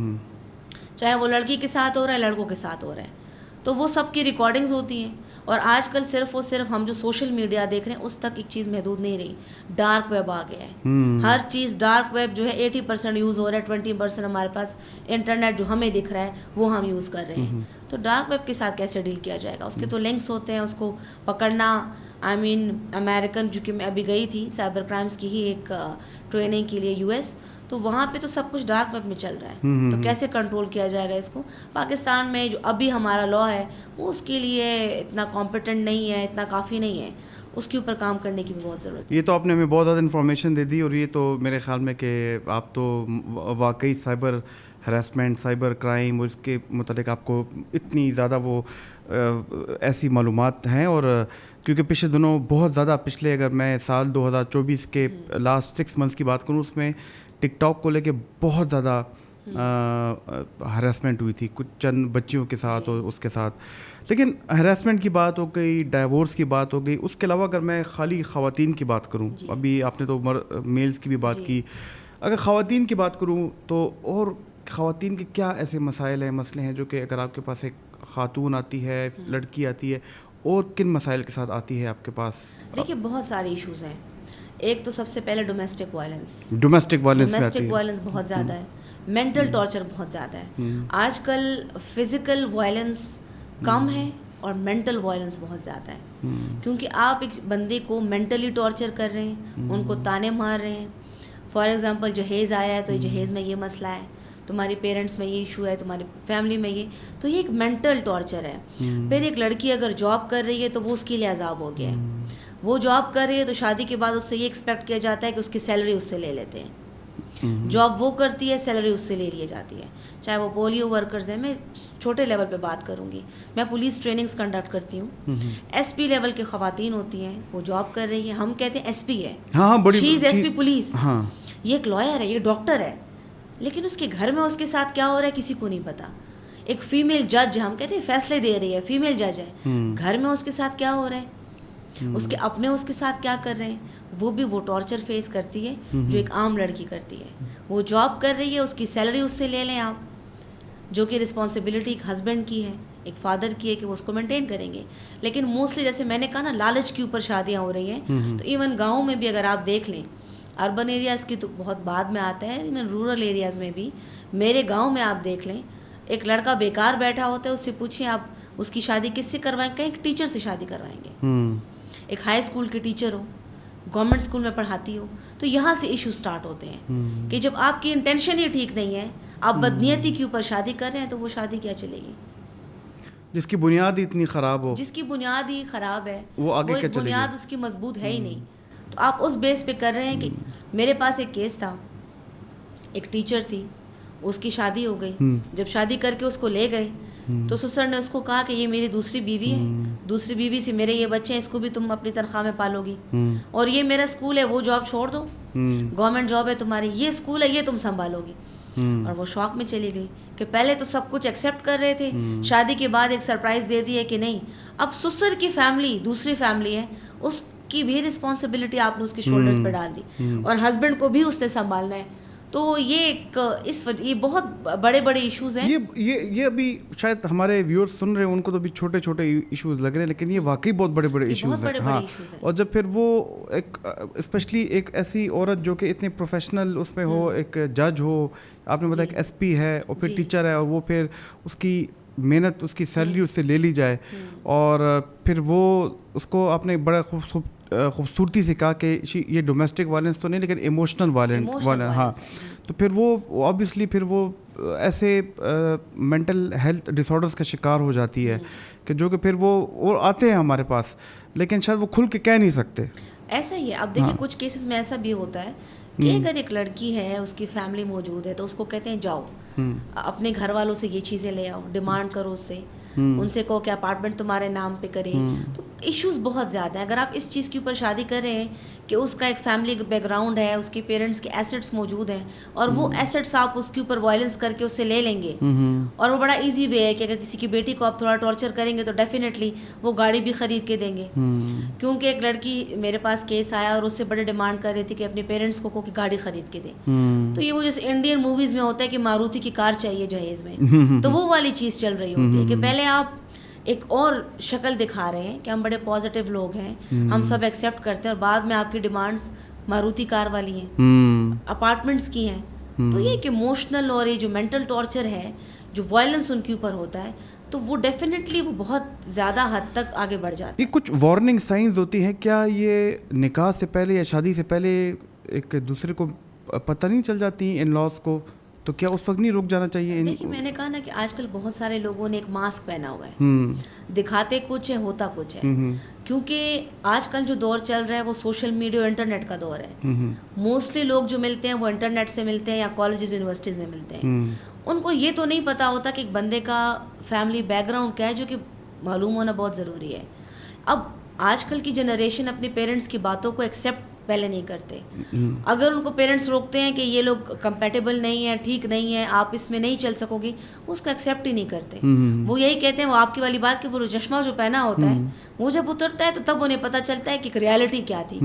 چاہے وہ لڑکی کے ساتھ ہو رہا ہے, لڑکوں کے ساتھ ہو رہا ہے, تو وہ سب کی ریکارڈنگز ہوتی ہیں. اور آج کل صرف ہم جو سوشل میڈیا دیکھ رہے ہیں اس تک ایک چیز محدود نہیں رہی, ڈارک ویب آ گیا ہے. ہر چیز ڈارک ویب جو ہے 80% یوز ہو رہا ہے, 20% ہمارے پاس انٹرنیٹ جو ہمیں دکھ رہا ہے وہ ہم یوز کر رہے ہیں. تو ڈارک ویب کے ساتھ کیسے ڈیل کیا جائے گا؟ اس کے تو لنکس ہوتے ہیں, اس کو پکڑنا. امریکن جو کہ میں ابھی گئی تھی سائبر کرائمس کی ہی ایک ٹریننگ کے لیے US, تو وہاں پہ تو سب کچھ ڈارک ویب میں چل رہا ہے. تو کیسے کنٹرول کیا جائے گا اس کو؟ پاکستان میں جو ابھی ہمارا لا ہے وہ اس کے لیے اتنا کمپیٹنٹ نہیں ہے, اتنا کافی نہیں ہے, اس کے اوپر کام کرنے کی بھی بہت ضرورت ہے.
یہ تو آپ نے ہمیں بہت زیادہ انفارمیشن دے دی, اور یہ تو میرے خیال میں کہ آپ تو واقعی سائبر ہراسمنٹ, سائبر کرائم اور اس کے متعلق آپ کو اتنی زیادہ وہ ایسی معلومات ہیں. اور کیونکہ پچھلے دنوں بہت زیادہ, پچھلے اگر میں سال 2024 کے لاسٹ 6 منتھس کی بات کروں, اس میں ٹک ٹاک کو لے کے بہت زیادہ ہراسمنٹ ہوئی تھی کچھ چند بچیوں کے ساتھ اور اس کے ساتھ. لیکن ہراسمنٹ کی بات ہو گئی, ڈائیورس کی بات ہو گئی, اس کے علاوہ اگر میں خالی خواتین کی بات کروں, ابھی آپ نے تو میلز کی بھی بات کی, اگر خواتین کی بات کروں تو اور خواتین کے کیا ایسے مسائل ہیں, مسئلے ہیں جو کہ اگر آپ کے پاس ایک خاتون آتی ہے, لڑکی آتی ہے, اور کن مسائل کے ساتھ آتی ہے آپ کے پاس؟
دیکھیے بہت سارے ایشوز ہیں. ایک تو سب سے پہلے ڈومیسٹک وائلنس
ڈومیسٹک
وائلنس بہت زیادہ ہے, مینٹل ٹارچر بہت زیادہ ہے. آج کل فزیکل وائلنس کم ہے اور مینٹل وائلنس بہت زیادہ ہے, کیونکہ آپ ایک بندے کو مینٹلی ٹارچر کر رہے ہیں, ان کو تانے مار رہے ہیں. فار ایگزامپل جہیز آیا ہے تو جہیز میں یہ مسئلہ ہے, تمہاری پیرنٹس میں یہ ایشو ہے, تمہاری فیملی میں یہ, تو یہ ایک مینٹل ٹارچر ہے. پھر ایک لڑکی اگر جاب کر رہی ہے تو وہ اس کے لیے عذاب ہو گیا ہے. وہ جاب کر رہی ہے تو شادی کے بعد اس سے یہ ایکسپیکٹ کیا جاتا ہے کہ اس کی سیلری اس سے لے لیتے ہیں. جاب وہ کرتی ہے, سیلری اس سے لے لی جاتی ہے, چاہے وہ پولیو ورکرز ہیں. میں چھوٹے لیول پہ بات کروں گی, میں پولیس ٹریننگز کنڈکٹ کرتی ہوں. ایس پی لیول کی خواتین ہوتی ہیں, وہ جاب کر رہی ہیں, ہم کہتے ہیں ایس پی ہے, شی از ایس پی پولیس, یہ ایک لائر ہے, یہ ڈاکٹر ہے, لیکن اس کے گھر میں اس کے ساتھ کیا ہو رہا ہے کسی کو نہیں پتا. ایک فیمیل جج, ہم کہتے ہیں فیصلے دے رہی ہے, فیمیل جج ہے, گھر میں اس کے ساتھ کیا ہو رہا ہے, اس کے اپنے اس کے ساتھ کیا کر رہے ہیں, وہ بھی وہ ٹارچر فیس کرتی ہے جو ایک عام لڑکی کرتی ہے. وہ جاب کر رہی ہے, اس کی سیلری اس سے لے لیں آپ, جو کہ رسپانسبلٹی ایک ہسبینڈ کی ہے, ایک فادر کی ہے کہ وہ اس کو مینٹین کریں گے. لیکن موسٹلی جیسے میں نے کہا نا, لالچ کے اوپر شادیاں ہو رہی ہیں. تو ایون گاؤں میں بھی اگر آپ دیکھ لیں, اربن ایریاز کی تو بہت بعد میں آتا ہے, ایون رورل ایریاز میں بھی, میرے گاؤں میں آپ دیکھ لیں, ایک لڑکا بیکار بیٹھا ہوتا ہے, اس سے پوچھیں آپ اس کی شادی کس سے کروائیں, کہیں ایک ٹیچر سے شادی کروائیں گے, ایک ہائی اسکول کے ٹیچر ہو, گورنمنٹ اسکول میں پڑھاتی ہو. تو یہاں سے ایشو سٹارٹ ہوتے ہیں کہ جب آپ کی انٹینشن ہی ٹھیک نہیں ہے, آپ بدنیتی کے اوپر شادی کر رہے ہیں, تو وہ شادی کیا چلے گی
جس کی بنیاد ہی اتنی خراب ہو,
جس کی بنیاد ہی خراب ہے,
وہ آگے
ایک بنیاد اس کی مضبوط ہے ہی نہیں. تو آپ اس بیس پہ کر رہے ہیں. کہ میرے پاس ایک کیس تھا, ایک ٹیچر تھی, اس کی شادی ہو گئی. جب شادی کر کے اس کو لے گئے تو سسر نے اس کو کہا کہ یہ میری دوسری بیوی ہے, دوسری بیوی سے میرے یہ بچے ہیں, اس کو بھی تم اپنی تنخواہ میں پالو گی, اور یہ میرا اسکول ہے, وہ جاب چھوڑ دو, گورنمنٹ جاب ہے تمہاری, یہ اسکول ہے, یہ تم سنبھالو گی. اور وہ شوق میں چلی گئی کہ پہلے تو سب کچھ ایکسیپٹ کر رہے تھے, شادی کے بعد ایک سرپرائز دے دی ہے کہ نہیں, اب سسر کی فیملی دوسری فیملی ہے, اس کی بھی رسپانسبلٹی آپ نے اس کے شولڈرز پہ ڈال دی, اور ہسبینڈ کو بھی اس نے سنبھالنا ہے. تو یہ ایک یہ بہت بڑے بڑے ایشوز ہیں.
یہ ابھی شاید ہمارے ویورز سن رہے ہیں, ان کو تو ابھی چھوٹے چھوٹے ایشوز لگ رہے ہیں, لیکن یہ واقعی بہت بڑے بڑے ایشوز ہیں. ہاں, اور جب پھر وہ ایک اسپیشلی ایک ایسی عورت جو کہ اتنے پروفیشنل اس میں ہو, ایک جج ہو, آپ نے بتایا ایک ایس پی ہے, اور پھر ٹیچر ہے, اور وہ پھر اس کی محنت, اس کی سیلری اس سے لے لی جائے, اور پھر وہ اس کو آپ نے بڑا خوبصورتی سے کہا کہ یہ ڈومیسٹک وائلنس تو نہیں, لیکن ایموشنل وائلنس. ہاں, تو پھر وہ آبویسلی پھر وہ ایسے مینٹل ہیلتھ ڈس آرڈرس کا شکار ہو جاتی ہے کہ جو کہ پھر وہ اور آتے ہیں ہمارے پاس, لیکن شاید وہ کھل کے کہہ نہیں سکتے.
ایسا ہی ہے. اب دیکھیں کچھ کیسز میں ایسا بھی ہوتا ہے کہ اگر ایک لڑکی ہے, اس کی فیملی موجود ہے, تو اس کو کہتے ہیں جاؤ اپنے گھر والوں سے یہ چیزیں لے آؤ, ڈیمانڈ کرو اس سے, ان سے کہو کہ اپارٹمنٹ تمہارے نام پہ کرے. تو ایشوز بہت زیادہ ہیں. اگر آپ اس چیز کے اوپر شادی کر رہے ہیں کہ اس کا ایک فیملی بیک گراؤنڈ ہے, اس کے پیرنٹس کے ایسٹس موجود ہیں, اور وہ ایسٹس آپ اس کے اوپر وائلنس کر کے اس سے لے لیں گے, اور وہ بڑا ایزی وے ہے کہ اگر کسی کی بیٹی کو آپ تھوڑا ٹارچر کریں گے تو ڈیفینیٹلی وہ گاڑی بھی خرید کے دیں گے. کیونکہ ایک لڑکی میرے پاس کیس آیا, اور اس سے بڑے ڈیمانڈ کر رہی تھی کہ اپنے پیرنٹس کو کہ گاڑی خرید کے دیں. تو یہ وہ جیسے انڈین موویز میں ہوتا ہے کہ ماروتی کی کار چاہیے جہیز میں, تو وہ والی چیز چل رہی ہوتی ہے کہ پہلے آپ ایک اور شکل دکھا رہے ہیں کہ ہم بڑے پازیٹیو لوگ ہیں, ہم سب ایکسیپٹ کرتے ہیں, اور بعد میں آپ کی ڈیمانڈس ماروتی کار والی ہیں, اپارٹمنٹس کی ہیں. تو یہ ایک ایموشنل اور یہ جو مینٹل ٹارچر ہے, جو وائلنس ان کے اوپر ہوتا ہے, تو وہ ڈیفینیٹلی وہ بہت زیادہ حد تک آگے بڑھ جاتا ہے.
یہ کچھ وارننگ سائنز ہوتی ہیں کیا, یہ نکاح سے پہلے یا شادی سے پہلے ایک دوسرے کو پتہ نہیں چل جاتی ان لاس کو, تو کیا اس وقت نہیں رک جانا چاہیے؟
دیکھیے میں نے کہا نا کہ آج کل بہت سارے لوگوں نے ایک ماسک پہنا ہوا ہے, دکھاتے کچھ ہے ہوتا کچھ ہے, کیونکہ آج کل جو دور چل رہا ہے وہ سوشل میڈیا اور انٹرنیٹ کا دور ہے. موسٹلی لوگ جو ملتے ہیں وہ انٹرنیٹ سے ملتے ہیں یا کالجز یونیورسٹیز میں ملتے ہیں. ان کو یہ تو نہیں پتہ ہوتا کہ ایک بندے کا فیملی بیک گراؤنڈ کیا ہے, جو کہ معلوم ہونا بہت ضروری ہے. اب آج کل کی جنریشن اپنے پیرنٹس کی باتوں کو ایکسیپٹ پہلے نہیں کرتے. اگر ان کو پیرنٹس روکتے ہیں کہ یہ لوگ کمپیٹیبل نہیں ہیں, ٹھیک نہیں ہے, آپ اس میں نہیں چل سکو گی, وہ اس کو ایکسیپٹ ہی نہیں کرتے. وہ یہی کہتے ہیں, وہ آپ کی والی بات کہ وہ چشمہ جو پہنا ہوتا ہے وہ جب اترتا ہے تو تب انہیں پتہ چلتا ہے کہ ریالٹی کیا تھی.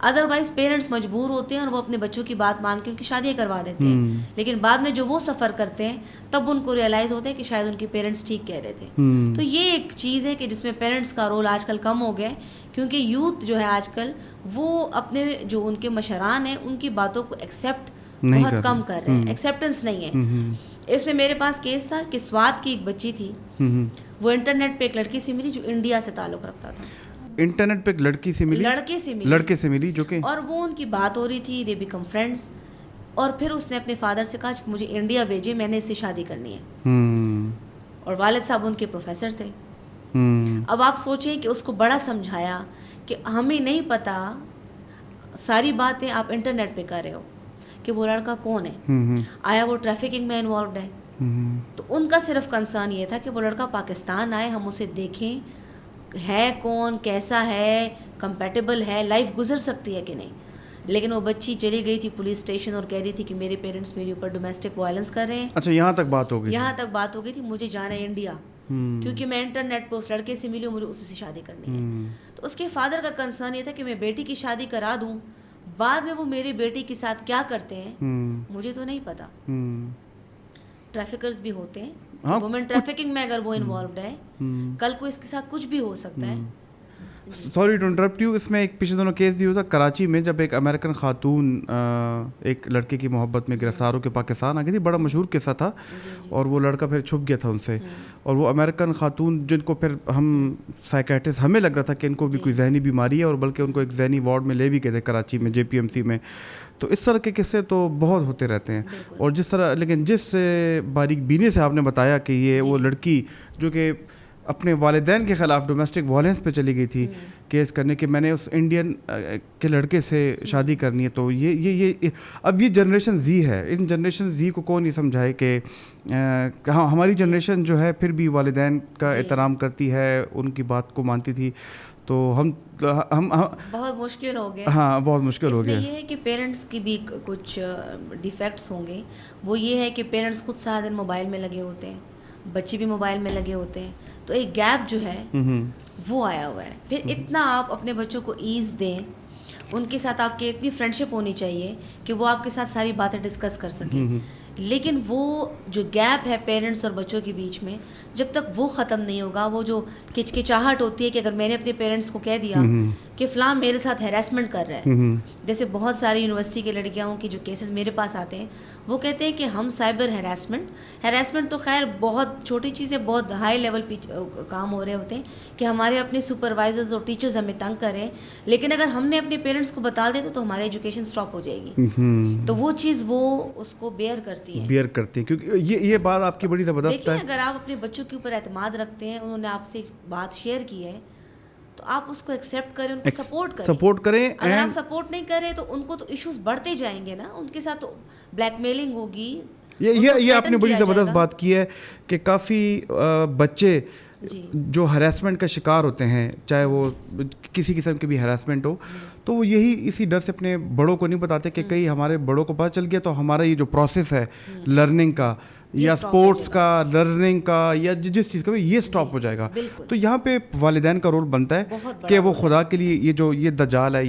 ادروائز پیرنٹس مجبور ہوتے ہیں اور وہ اپنے بچوں کی بات مان کے ان کی شادیاں کروا دیتے ہیں, لیکن بعد میں جو وہ سفر کرتے ہیں تب ان کو ریئلائز ہوتا ہے کہ شاید ان کے پیرنٹس ٹھیک کہہ رہے تھے. تو یہ ایک چیز ہے کہ جس میں پیرنٹس کا رول آج کل کم ہو گیا ہے, کیونکہ یوتھ جو ہے آج کل وہ اپنے اپنے جو ان کے مشران ہیں ان کی باتوں کو ایکسیپٹ
نہیں
بہت کم کر رہے ہیں, ایکسیپٹنس نہیں ہے. اس میں میرے پاس کیس تھا کہ سوات کی ایک بچی تھی, وہ انٹرنیٹ پہ ایک لڑکی سے ملی جو انڈیا سے تعلق رکھتا تھا.
انٹرنیٹ پہ ایک لڑکی سے ملی, لڑکے سے ملی جو کہ, اور
وہ ان کی بات ہو رہی تھی, دے بیکم فرینڈس, اور پھر اس نے اپنے فادر سے کہا کہ مجھے انڈیا بھیجے, میں نے اس سے شادی کرنی ہے. اور والد صاحب ان کے پروفیسر تھے. اب آپ سوچیں کہ اس کو بڑا سمجھایا کہ ہمیں نہیں پتہ, ساری باتیں آپ انٹرنیٹ پہ کر رہے ہو, کہ وہ لڑکا کون ہے, آیا وہ ٹریفکنگ میں انوالوڈ ہے. تو ان کا صرف کنسرن یہ تھا کہ وہ لڑکا پاکستان آئے, ہم اسے دیکھیں ہے کون, کیسا ہے, کمپیٹیبل ہے, لائف گزر سکتی ہے کہ نہیں. لیکن وہ بچی چلی گئی تھی پولیس اسٹیشن اور کہہ رہی تھی کہ میرے پیرنٹس میرے اوپر ڈومیسٹک وائلنس کر رہے ہیں.
اچھا, یہاں تک بات ہو گئی,
یہاں تک بات ہو گئی تھی, مجھے جانا ہے انڈیا, کیونکہ میں انٹرنیٹ پہ اس لڑکے سے ملی ہوں, مجھے اسی سے شادی کرنی ہے. تو اس کے فادر کا کنسرن یہ تھا کہ میں بیٹی کی شادی کرا دوں, بعد میں وہ میری بیٹی کے ساتھ کیا کرتے ہیں مجھے تو نہیں پتا. ٹریفکرز بھی ہوتے ہیں, وومن ٹریفکنگ میں اگر وہ انوالوڈ ہے, کل کو اس کے ساتھ کچھ بھی ہو سکتا ہے.
سوری ٹو انٹرپٹ یو, اس میں ایک پچھلے دنوں کیس بھی ہوا تھا کراچی میں, جب ایک امریکن خاتون ایک لڑکے کی محبت میں گرفتار ہو کے پاکستان آ گئی تھی. بڑا مشہور قصہ تھا, اور وہ لڑکا پھر چھپ گیا تھا ان سے. اور وہ امریکن خاتون جن کو پھر ہم سائیکیٹرسٹ, ہمیں لگ رہا تھا کہ ان کو بھی کوئی ذہنی بیماری ہے, اور بلکہ ان کو ایک ذہنی وارڈ میں لے بھی گئے تھے کراچی میں, JPMC میں. تو اس طرح کے قصے تو بہت ہوتے رہتے ہیں. اور جس طرح, لیکن جس باریک بینی سے آپ نے بتایا کہ یہ وہ لڑکی جو کہ اپنے والدین کے خلاف ڈومیسٹک وائلنس پہ چلی گئی تھی کیس کرنے, کہ میں نے اس انڈین کے لڑکے سے شادی کرنی ہے. تو یہ اب یہ جنریشن زی ہے, ان جنریشن زی کو کون نہیں سمجھائے کہ ہماری جنریشن جو ہے پھر بھی والدین کا احترام کرتی ہے, ان کی بات کو مانتی تھی. تو ہم
بہت مشکل ہو گیا.
ہاں, بہت مشکل ہو گیا.
اس میں یہ ہے کہ پیرنٹس کی بھی کچھ ڈیفیکٹس ہوں گے. وہ یہ ہے کہ پیرنٹس خود سارا دن موبائل میں لگے ہوتے ہیں, بچے بھی موبائل میں لگے ہوتے ہیں, تو ایک گیپ جو ہے وہ آیا ہوا ہے. پھر اتنا آپ اپنے بچوں کو ایز دیں, ان کے ساتھ آپ کی اتنی فرینڈشپ ہونی چاہیے کہ وہ آپ کے ساتھ ساری باتیں ڈسکس کر سکیں. لیکن وہ جو گیپ ہے پیرنٹس اور بچوں کے بیچ میں, جب تک وہ ختم نہیں ہوگا, وہ جو کچکچاہٹ ہوتی ہے کہ اگر میں نے اپنے پیرنٹس کو کہہ دیا کہ فلاں میرے ساتھ ہیراسمنٹ کر رہا ہے, جیسے بہت ساری یونیورسٹی کے لڑکیاں کی جو کیسز میرے پاس آتے ہیں, وہ کہتے ہیں کہ ہم سائبر ہیراسمنٹ تو خیر بہت چھوٹی چیز ہے, بہت ہائی لیول پہ کام ہو رہے ہوتے ہیں کہ ہمارے اپنے سپروائزرز اور ٹیچرز ہمیں تنگ کر رہے ہیں, لیکن اگر ہم نے اپنے پیرنٹس کو بتا دیا تو ہماری ایجوکیشن اسٹاپ ہو جائے گی. تو وہ چیز وہ اس کو بیئر کرتی
ہیں, کیونکہ یہ بات آپ کی بڑی زبردست ہے.
اگر آپ اپنے بچوں کے اوپر اعتماد رکھتے ہیں, انہوں نے آپ سے بات شیئر کی ہے, تو آپ اس کو ایکسیپٹ کریں, ان کو سپورٹ کریں. اگر آپ سپورٹ نہیں کریں تو ان کو تو ایشوز بڑھتے جائیں گے نا, ان کے ساتھ تو بلیک میلنگ ہوگی.
یہ آپ نے بڑی زبردست بات کی ہے کہ کافی بچے جو ہراسمنٹ کا شکار ہوتے ہیں, چاہے وہ کسی قسم کی بھی ہراسمنٹ ہو, تو وہ یہی اسی ڈر سے اپنے بڑوں کو نہیں بتاتے کہ کہیں ہمارے بڑوں کو پتہ چل گیا تو ہمارا یہ جو پروسیس ہے لرننگ کا یا اسپورٹس کا, لرننگ کا, یا جس چیز کا بھی, یہ اسٹاپ ہو جائے گا. تو یہاں پہ والدین کا رول بنتا ہے کہ وہ خدا کے لیے یہ دجال ہے,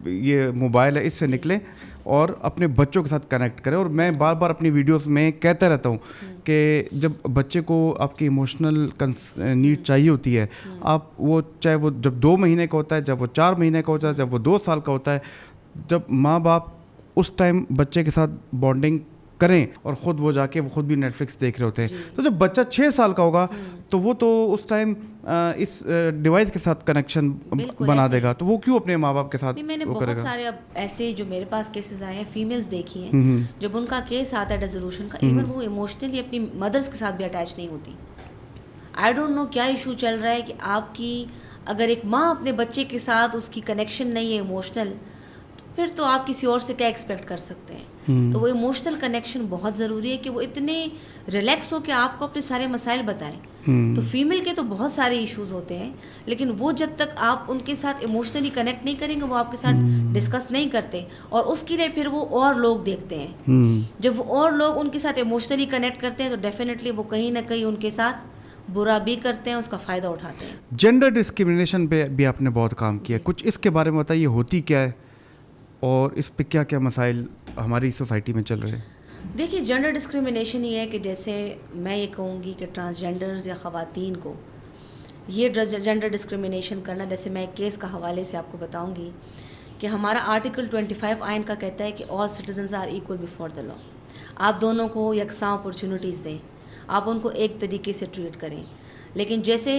یہ موبائل ہے, اس سے نکلیں اور اپنے بچوں کے ساتھ کنیکٹ کریں. اور میں بار بار اپنی ویڈیوز میں کہتا رہتا ہوں کہ جب بچے کو آپ کی ایموشنل نیڈ چاہیے ہوتی ہے, آپ وہ چاہے وہ جب 2 مہینے کا ہوتا ہے, جب وہ 4 مہینے کا ہوتا ہے, جب وہ 2 سال کا ہوتا ہے, جب ماں باپ اس ٹائم بچے کے ساتھ بانڈنگ کریں, اور خود وہ جا کے وہ خود بھی نیٹ فلکس دیکھ رہے ہوتے ہیں, تو جب بچہ 6 سال کا ہوگا تو وہ تو اس ٹائم اس ڈیوائس کے ساتھ کنیکشن بنا دے گا, تو وہ کیوں اپنے ماں باپ کے ساتھ
میں نے بہت سارے اب ایسے جو میرے پاس کیسز آئے ہیں, فیمیلز دیکھی ہیں, جب ان کا کیس آتا ہے ریزولوشن کا, ایون وہ ایموشنلی اپنی مدرس کے ساتھ بھی اٹیچ نہیں ہوتی. آئی ڈونٹ نو کیا ایشو چل رہا ہے کہ آپ کی اگر ایک ماں اپنے بچے کے ساتھ اس کی کنیکشن نہیں ہے ایموشنل, پھر تو آپ کسی اور سے کیا ایکسپیکٹ کر سکتے ہیں. تو وہ ایموشنل کنیکشن بہت ضروری ہے کہ وہ اتنے ریلیکس ہو کہ آپ کو اپنے سارے مسائل بتائیں. تو فیمیل کے تو بہت سارے ایشوز ہوتے ہیں, لیکن وہ جب تک آپ ان کے ساتھ ایموشنلی کنیکٹ نہیں کریں گے, وہ آپ کے ساتھ ڈسکس نہیں کرتے, اور اس کے لیے پھر وہ اور لوگ دیکھتے ہیں. جب وہ اور لوگ ان کے ساتھ ایموشنلی کنیکٹ کرتے ہیں تو ڈیفینیٹلی وہ کہیں نہ کہیں ان کے ساتھ برا بھی کرتے ہیں, اس کا فائدہ اٹھاتے ہیں.
جینڈر ڈسکرمنیشن پہ بھی آپ نے بہت کام کیا, کچھ اس کے بارے میں بتائیے, ہوتی کیا ہے اور اس پہ کیا کیا مسائل ہماری سوسائٹی میں چل رہے ہیں؟
دیکھیے, جینڈر ڈسکرمنیشن یہ ہے کہ جیسے میں یہ کہوں گی کہ ٹرانسجینڈرز یا خواتین کو یہ جینڈر ڈسکرمنیشن کرنا, جیسے میں ایک کیس کا حوالے سے آپ کو بتاؤں گی کہ ہمارا آرٹیکل 25 آئین کا کہتا ہے کہ all citizens are equal before the law. آپ دونوں کو یکساں اپرچونیٹیز دیں, آپ ان کو ایک طریقے سے ٹریٹ کریں. لیکن جیسے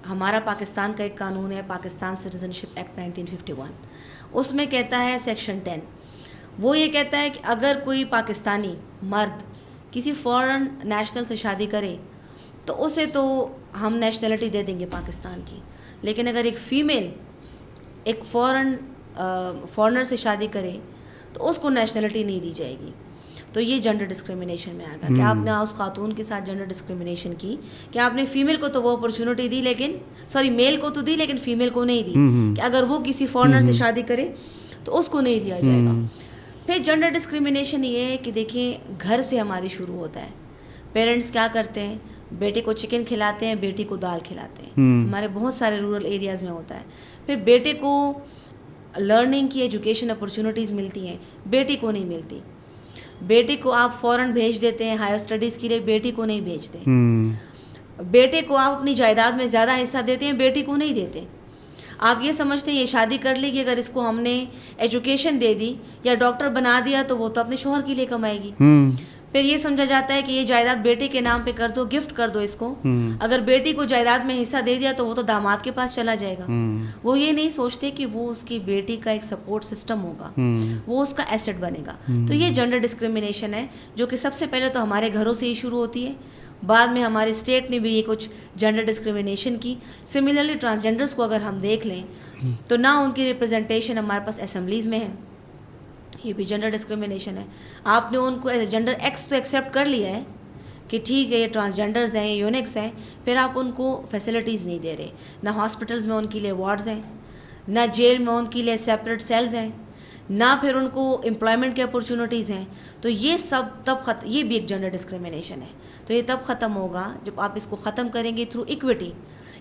ہمارا پاکستان کا ایک قانون ہے, پاکستان سٹیزن شپ ایکٹ 1951, اس میں کہتا ہے سیکشن 10, وہ یہ کہتا ہے کہ اگر کوئی پاکستانی مرد کسی فارن نیشنل سے شادی کرے تو اسے تو ہم نیشنلٹی دے دیں گے پاکستان کی, لیکن اگر ایک فیمیل ایک فارنر سے شادی کرے تو اس کو نیشنلٹی نہیں دی جائے گی. تو یہ جنڈر ڈسکریمنیشن میں آ گیا کہ آپ نے اس خاتون کے ساتھ جنڈر ڈسکریمنیشن کی کہ آپ نے فیمیل کو تو وہ اپرچونیٹی دی, لیکن میل کو تو دی لیکن فیمیل کو نہیں دی, کہ اگر وہ کسی فارنر سے شادی کرے تو اس کو نہیں دیا جائے گا. پھر جنڈر ڈسکریمنیشن یہ ہے کہ دیکھیں گھر سے ہماری شروع ہوتا ہے. پیرنٹس کیا کرتے ہیں, بیٹے کو چکن کھلاتے ہیں, بیٹی کو دال کھلاتے ہیں. ہمارے بہت سارے رورل ایریاز میں ہوتا ہے. پھر بیٹے کو لرننگ کی ایجوکیشن اپرچونیٹیز ملتی ہیں, بیٹی کو نہیں ملتی. بیٹے کو آپ فوراً بھیج دیتے ہیں ہائر اسٹڈیز کے لیے, بیٹی کو نہیں بھیجتے. بیٹے کو آپ اپنی جائیداد میں زیادہ حصہ دیتے ہیں, بیٹی کو نہیں دیتے. آپ یہ سمجھتے ہیں یہ شادی کر لی کہ اگر اس کو ہم نے ایجوکیشن دے دی یا ڈاکٹر بنا دیا تو وہ تو اپنے شوہر کے لیے کمائے گی. پھر یہ سمجھا جاتا ہے کہ یہ جائیداد بیٹے کے نام پہ کر دو, گفٹ کر دو اس کو. اگر بیٹی کو جائیداد میں حصہ دے دیا تو وہ تو داماد کے پاس چلا جائے گا. وہ یہ نہیں سوچتے کہ وہ اس کی بیٹی کا ایک سپورٹ سسٹم ہوگا, وہ اس کا ایسٹ بنے گا. تو یہ جنڈر ڈسکریمنیشن ہے جو کہ سب سے پہلے تو ہمارے گھروں سے ہی شروع ہوتی ہے, بعد میں ہمارے اسٹیٹ نے بھی یہ کچھ جنڈر ڈسکریمنیشن کی. سملرلی ٹرانسجینڈرس کو اگر ہم دیکھ لیں تو نہ ان کی ریپرزنٹیشن ہمارے پاس اسمبلیز میں ہے, یہ بھی جنڈر ڈسکریمنیشن ہے. آپ نے ان کو ایز اے جنڈر ایکس تو ایکسیپٹ کر لیا ہے کہ ٹھیک ہے یہ ٹرانسجینڈرز ہیں, یہ یونکس ہیں, پھر آپ ان کو فیسلٹیز نہیں دے رہے. نہ ہاسپٹلز میں ان کے لیے وارڈز ہیں, نہ جیل میں ان کے لیے سیپریٹ سیلز ہیں, نہ پھر ان کو امپلائمنٹ کی اپرچونیٹیز ہیں. تو یہ سب یہ بھی ایک جنڈر ڈسکریمنیشن ہے. تو یہ تب ختم ہوگا جب آپ اس کو ختم کریں گے تھرو ایکویٹی.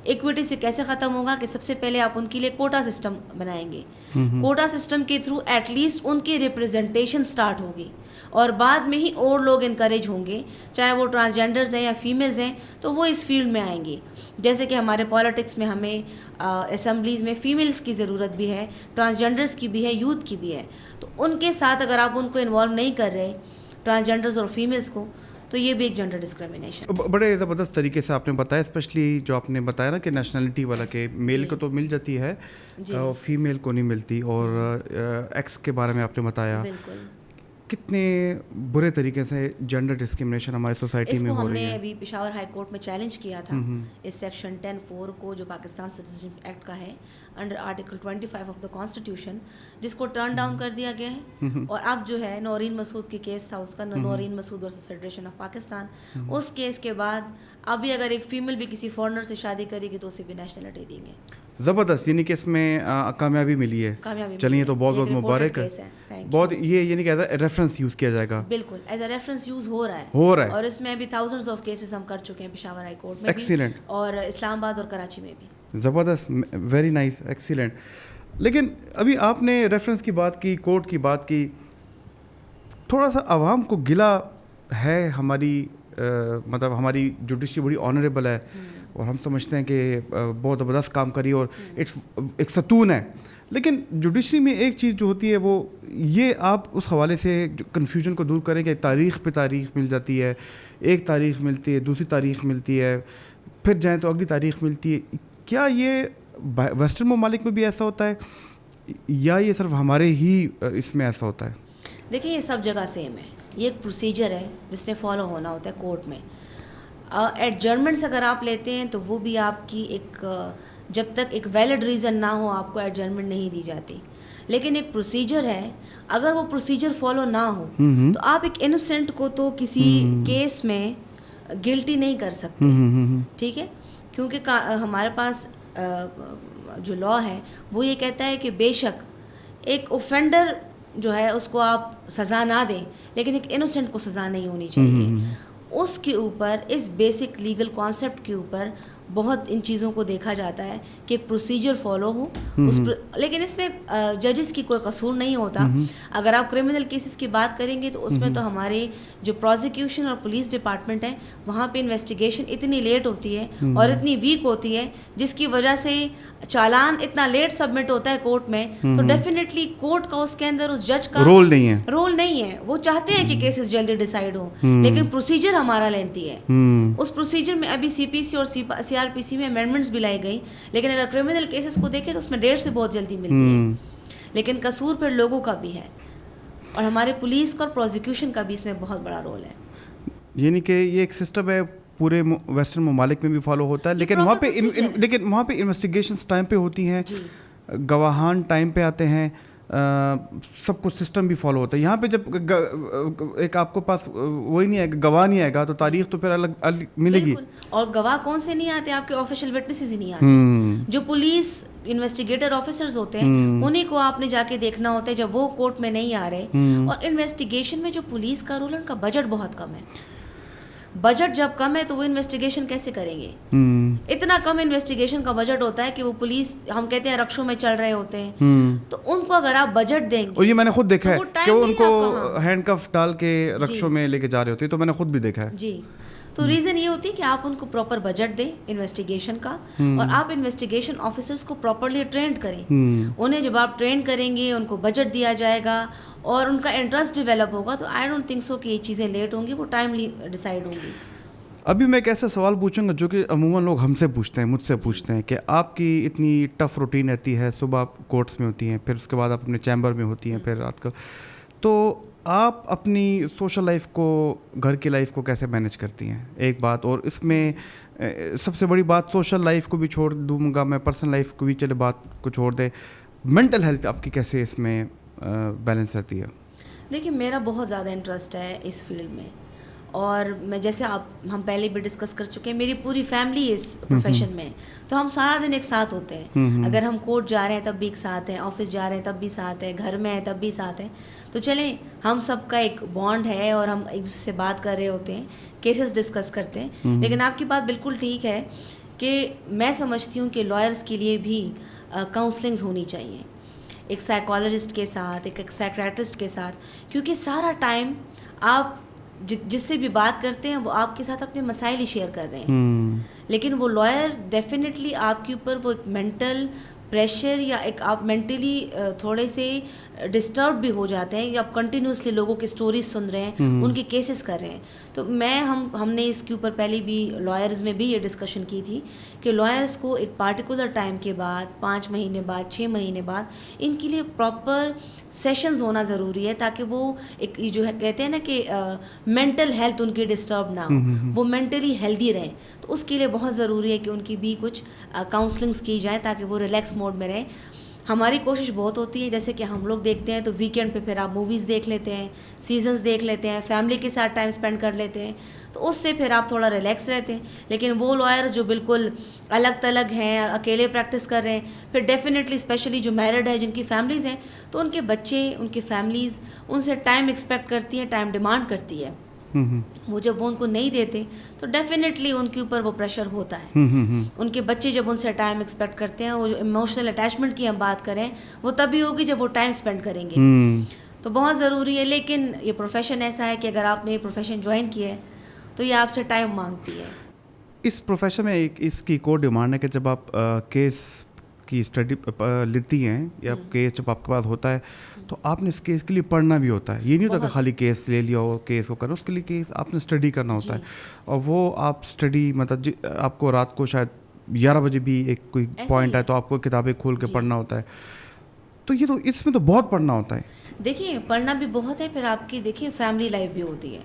ایکویٹی سے کیسے ختم ہوگا کہ سب سے پہلے آپ ان کے لیے کوٹا سسٹم بنائیں گے. کوٹا سسٹم کے تھرو ایٹ لیسٹ ان کی ریپرزنٹیشن سٹارٹ ہوگی, اور بعد میں ہی اور لوگ انکریج ہوں گے, چاہے وہ ٹرانسجینڈرز ہیں یا فیمیلز ہیں, تو وہ اس فیلڈ میں آئیں گے. جیسے کہ ہمارے پالیٹکس میں ہمیں اسمبلیز میں فیمیلز کی ضرورت بھی ہے, ٹرانسجینڈرز کی بھی ہے, یوتھ کی بھی ہے. تو ان کے ساتھ اگر آپ ان کو انوالو نہیں کر رہے ٹرانسجینڈرز اور فیمیلز کو, تو یہ بھی ایک جنڈر ڈسکریمنیشن.
بڑے زبردست طریقے سے آپ نے بتایا, اسپیشلی جو آپ نے بتایا نا کہ نیشنلٹی والا, کہ میل کو تو مل جاتی ہے, فیمیل کو نہیں ملتی, اور ایکس کے بارے میں آپ نے بتایا.
بالکل,
کتنے برے طریقے سے جنڈر ڈسکریمنیشن ہماری سوسائٹی میں ہو رہی ہے.
اس کو ہم نے ابھی پشاور ہائی کورٹ میں چیلنج کیا تھا, اس سیکشن 10(4) کو جو پاکستان سٹیزنشپ ایکٹ کا ہے under article 25 of the constitution, جس کو ٹرن ڈاؤن کر دیا گیا ہے. اور اب جو ہے نورین مسعود کی کیس تھا, اس کا Noreen Masood versus federation of Pakistan, اس کیس کے بعد ابھی اگر ایک فیمیل بھی کسی فارنر سے شادی کرے گی تو اسے بھی نیشنلٹی دیں گے.
زبردست, یعنی کہ اس میں کامیابی ملی ہے. چلیے تو بہت بہت مبارک ہے. بہت یہ یعنی کہ ایز اے ریفرنس یوز کیا جائے گا.
بالکل ایز اے ریفرنس یوز ہو رہا ہے, اور اس میں ابھی تھاؤزنڈز آف کیسز ہم کر چکے ہیں پشاور ہائی کورٹ میں بھی, اور اسلام آباد اور کراچی میں بھی.
زبردست, ویری نائس, ایکسیلنٹ. لیکن ابھی آپ نے ریفرنس کی بات کی, کورٹ کی بات کی, تھوڑا سا عوام کو گلا ہے ہماری, مطلب ہماری جوڈیشری بڑی آنریبل ہے, اور ہم سمجھتے ہیں کہ بہت زبردست کام کری, اور ایک ستون ہے. لیکن جوڈیشری میں ایک چیز جو ہوتی ہے وہ یہ, آپ اس حوالے سے کنفیوژن کو دور کریں کہ تاریخ پہ تاریخ مل جاتی ہے, ایک تاریخ ملتی ہے, دوسری تاریخ ملتی ہے, پھر جائیں تو اگلی تاریخ ملتی ہے. کیا یہ ویسٹرن ممالک میں بھی ایسا ہوتا ہے, یا یہ صرف ہمارے ہی اس میں ایسا ہوتا ہے؟
دیکھیں یہ سب جگہ سیم ہے, یہ ایک پروسیجر ہے جس نے فالو ہونا ہوتا ہے کورٹ میں. ایڈجرمنٹس اگر آپ لیتے ہیں تو وہ بھی آپ کی ایک, جب تک ایک ویلڈ ریزن نہ ہو آپ کو ایڈجرمنٹ نہیں دی جاتی. لیکن ایک پروسیجر ہے, اگر وہ پروسیجر فالو نہ ہو تو آپ ایک انوسینٹ کو تو کسی کیس میں گلٹی نہیں کر سکتے. ٹھیک ہے, کیونکہ ہمارے پاس جو لا ہے وہ یہ کہتا ہے کہ بے شک ایک اوفینڈر جو ہے اس کو آپ سزا نہ دیں, لیکن ایک انوسینٹ کو سزا نہیں ہونی چاہیے. اس کے اوپر, اس بیسک لیگل کانسیپٹ کے اوپر بہت ان چیزوں کو دیکھا جاتا ہے کہ ایک پروسیجر فالو ہو لیکن اس میں ججز کی کوئی قصور نہیں ہوتا. اگر آپ کرمنل کیسز کی بات کریں گے تو اس میں تو ہمارے جو پروزیکیوشن اور پولیس ڈپارٹمنٹ ہے وہاں پہ انویسٹیگیشن اتنی لیٹ ہوتی ہے اور اتنی ویک ہوتی ہے جس کی وجہ سے چالان اتنا لیٹ سبمٹ ہوتا ہے کورٹ میں. تو ڈیفینیٹلی کورٹ کا اس کے اندر اس جج کا رول نہیں ہے. وہ چاہتے ہیں کہ کیسز جلدی ڈیسائیڈ ہوں لیکن پروسیجر ہمارا لینتی ہے. اس پروسیجر میں ابھی سی پی سی اور سی آر پی سی میں امینڈمنٹس بھی لائی گئی لیکن اگر کرمنل کیسز کو دیکھیں تو اس میں ڈیٹ سے بہت جلدی ملتی ہے. لیکن قصور پھر لوگوں کا بھی ہے اور ہمارے پولیس کا اور پروزیکیوشن کا بھی اس میں بہت بڑا رول ہے.
یعنی کہ یہ ایک سسٹم ہے پورے ویسٹرن ممالک میں بھی فالو ہوتا ہے لیکن وہاں پہ انویسٹیگیشنس ٹائم پہ ہوتی ہیں, گواہان ٹائم پہ آتے ہیں, سب کچھ سسٹم بھی فالو ہوتا ہے. یہاں پہ جب ایک آپ کو پاس وہی نہیں آئے گا, گواہ نہیں آئے گا تو تاریخ تو پھر الگ ملے گی.
اور گواہ کون سے نہیں آتے, آپ کے آفیشیل وٹنسز ہی نہیں آتے. جو پولیس انویسٹیگیٹر آفیسرز ہوتے ہیں انہیں کو آپ نے جا کے دیکھنا ہوتا ہے جب وہ کورٹ میں نہیں آ رہے. اور انویسٹیگیشن میں جو پولیس کا رول ہے ان کا بجٹ بہت کم ہے. بجٹ جب کم ہے تو وہ انویسٹیگیشن کیسے کریں گے؟ اتنا کم انویسٹیگیشن کا بجٹ ہوتا ہے کہ وہ پولیس, ہم کہتے ہیں رکشوں میں چل رہے ہوتے ہیں, تو ان کو اگر آپ بجٹ دیں گے,
اور یہ میں نے خود دیکھا ہے کہ وہ ان کو ہینڈ کف ڈال کے رکشوں میں لے کے جا رہے ہوتے ہیں, تو میں نے خود بھی دیکھا ہے.
جی, تو ریزن یہ ہوتی ہے کہ آپ ان کو پراپر بجٹ دیں انویسٹیگیشن کا اور آپ انویسٹیگیشن آفیسرس کو پراپرلی ٹرینڈ کریں. انہیں جب آپ ٹرین کریں گے, ان کو بجٹ دیا جائے گا اور ان کا انٹرسٹ ڈیولپ ہوگا, تو آئی ڈونٹ تھنک سو کہ یہ چیزیں لیٹ ہوں گی, وہ ٹائملی ڈیسائیڈ ہوں گی.
ابھی میں ایک ایسا سوال پوچھوں گا جو کہ عموماً لوگ ہم سے پوچھتے ہیں, مجھ سے پوچھتے ہیں کہ آپ کی اتنی ٹف روٹین رہتی ہے, صبح آپ کورٹس میں ہوتی ہیں, پھر اس کے بعد آپ اپنے چیمبر میں ہوتی ہیں, پھر رات کا, تو آپ اپنی سوشل لائف کو, گھر کی لائف کو کیسے مینیج کرتی ہیں؟ ایک بات, اور اس میں سب سے بڑی بات, سوشل لائف کو بھی چھوڑ دوں گا میں, پرسنل لائف کو بھی چلے بات کو چھوڑ دے, مینٹل ہیلتھ آپ کی کیسے اس میں بیلنس رہتی ہے؟
دیکھیے, میرا بہت زیادہ انٹرسٹ ہے اس فیلڈ میں, اور میں جیسے ہم پہلے بھی ڈسکس کر چکے ہیں, میری پوری فیملی اس پروفیشن میں, تو ہم سارا دن ایک ساتھ ہوتے ہیں. اگر ہم کورٹ جا رہے ہیں تب بھی ایک ساتھ ہیں, آفس جا رہے ہیں تب بھی ساتھ ہیں, گھر میں ہیں تب بھی ساتھ ہیں. تو چلیں, ہم سب کا ایک بانڈ ہے اور ہم ایک دوسرے سے بات کر رہے ہوتے ہیں, کیسز ڈسکس کرتے ہیں. لیکن آپ کی بات بالکل ٹھیک ہے کہ میں سمجھتی ہوں کہ لائرس کے لیے بھی کاؤنسلنگز ہونی چاہیے, ایک سائیکالوجسٹ کے ساتھ, ایک سائیکریٹسٹ کے ساتھ, کیونکہ سارا ٹائم آپ جس سے بھی بات کرتے ہیں وہ آپ کے ساتھ اپنے مسائل ہی شیئر کر رہے ہیں. لیکن وہ لائر ڈیفینیٹلی آپ کے اوپر وہ ایک مینٹل پریشر یا ایک آپ مینٹلی تھوڑے سے ڈسٹرب بھی ہو جاتے ہیں, یا آپ کنٹینیوسلی لوگوں کی سٹوریز سن رہے ہیں, ان کے کیسز کر رہے ہیں. تو ہم نے اس کے اوپر پہلے بھی لائرز میں بھی یہ ڈسکشن کی تھی کہ لائرز کو ایک پارٹیکولر ٹائم کے بعد, 5 مہینے بعد, 6 مہینے بعد, ان کے لیے پراپر سیشنز ہونا ضروری ہے, تاکہ وہ ایک جو ہے کہتے ہیں نا کہ مینٹل ہیلتھ ان کی ڈسٹرب نہ ہو, وہ مینٹلی ہیلدی رہیں. تو اس کے لیے بہت ضروری ہے کہ ان کی بھی کچھ کاؤنسلنگس کی جائیں تاکہ وہ ریلیکس موڈ میں رہیں. ہماری کوشش بہت ہوتی ہے, جیسے کہ ہم لوگ دیکھتے ہیں تو ویکینڈ پہ پھر آپ موویز دیکھ لیتے ہیں, سیزنز دیکھ لیتے ہیں, فیملی کے ساتھ ٹائم اسپینڈ کر لیتے ہیں, تو اس سے پھر آپ تھوڑا ریلیکس رہتے ہیں. لیکن وہ لائرز جو بالکل الگ تلگ ہیں, اکیلے پریکٹس کر رہے ہیں, پھر ڈیفینیٹلی اسپیشلی جو میرڈ ہے, جن کی فیملیز ہیں, تو ان کے بچے, ان کی فیملیز ان سے ٹائم ایکسپیکٹ کرتی ہیں, ٹائم ڈیمانڈ کرتی ہے. وہ جب وہ ان کو نہیں دیتے تو ڈیفینیٹلی ان کے اوپر وہ پریشر ہوتا ہے. ان کے بچے جب ان سے ٹائم ایکسپیکٹ کرتے ہیں, وہ جو ایموشنل اٹیچمنٹ کی ہم بات کریں, وہ تبھی ہوگی جب وہ ٹائم اسپینڈ کریں گے. تو بہت ضروری ہے. لیکن یہ پروفیشن ایسا ہے کہ اگر آپ نے یہ پروفیشن جوائن کیا ہے تو یہ آپ سے ٹائم مانگتی ہے.
اس پروفیشن میں اس کی کو ڈیمانڈ ہے کہ جب آپ کیس کی اسٹڈی لیتی ہیں یا کیس جب آپ کے پاس ہوتا ہے تو آپ نے اس کیس کے لیے پڑھنا بھی ہوتا ہے. یہ نہیں ہوتا کہ خالی کیس لے لیا ہو, کیس کو کرنا, اس کے لیے کیس آپ نے اسٹڈی کرنا ہوتا ہے. اور وہ آپ اسٹڈی مطلب آپ کو رات کو شاید 11 بجے بھی ایک کوئی پوائنٹ ہے تو آپ کو کتابیں کھول کے پڑھنا ہوتا ہے. تو یہ تو اس میں تو بہت پڑھنا ہوتا ہے.
دیکھیے, پڑھنا بھی بہت ہے, پھر آپ کی دیکھیے فیملی لائف بھی ہوتی ہے.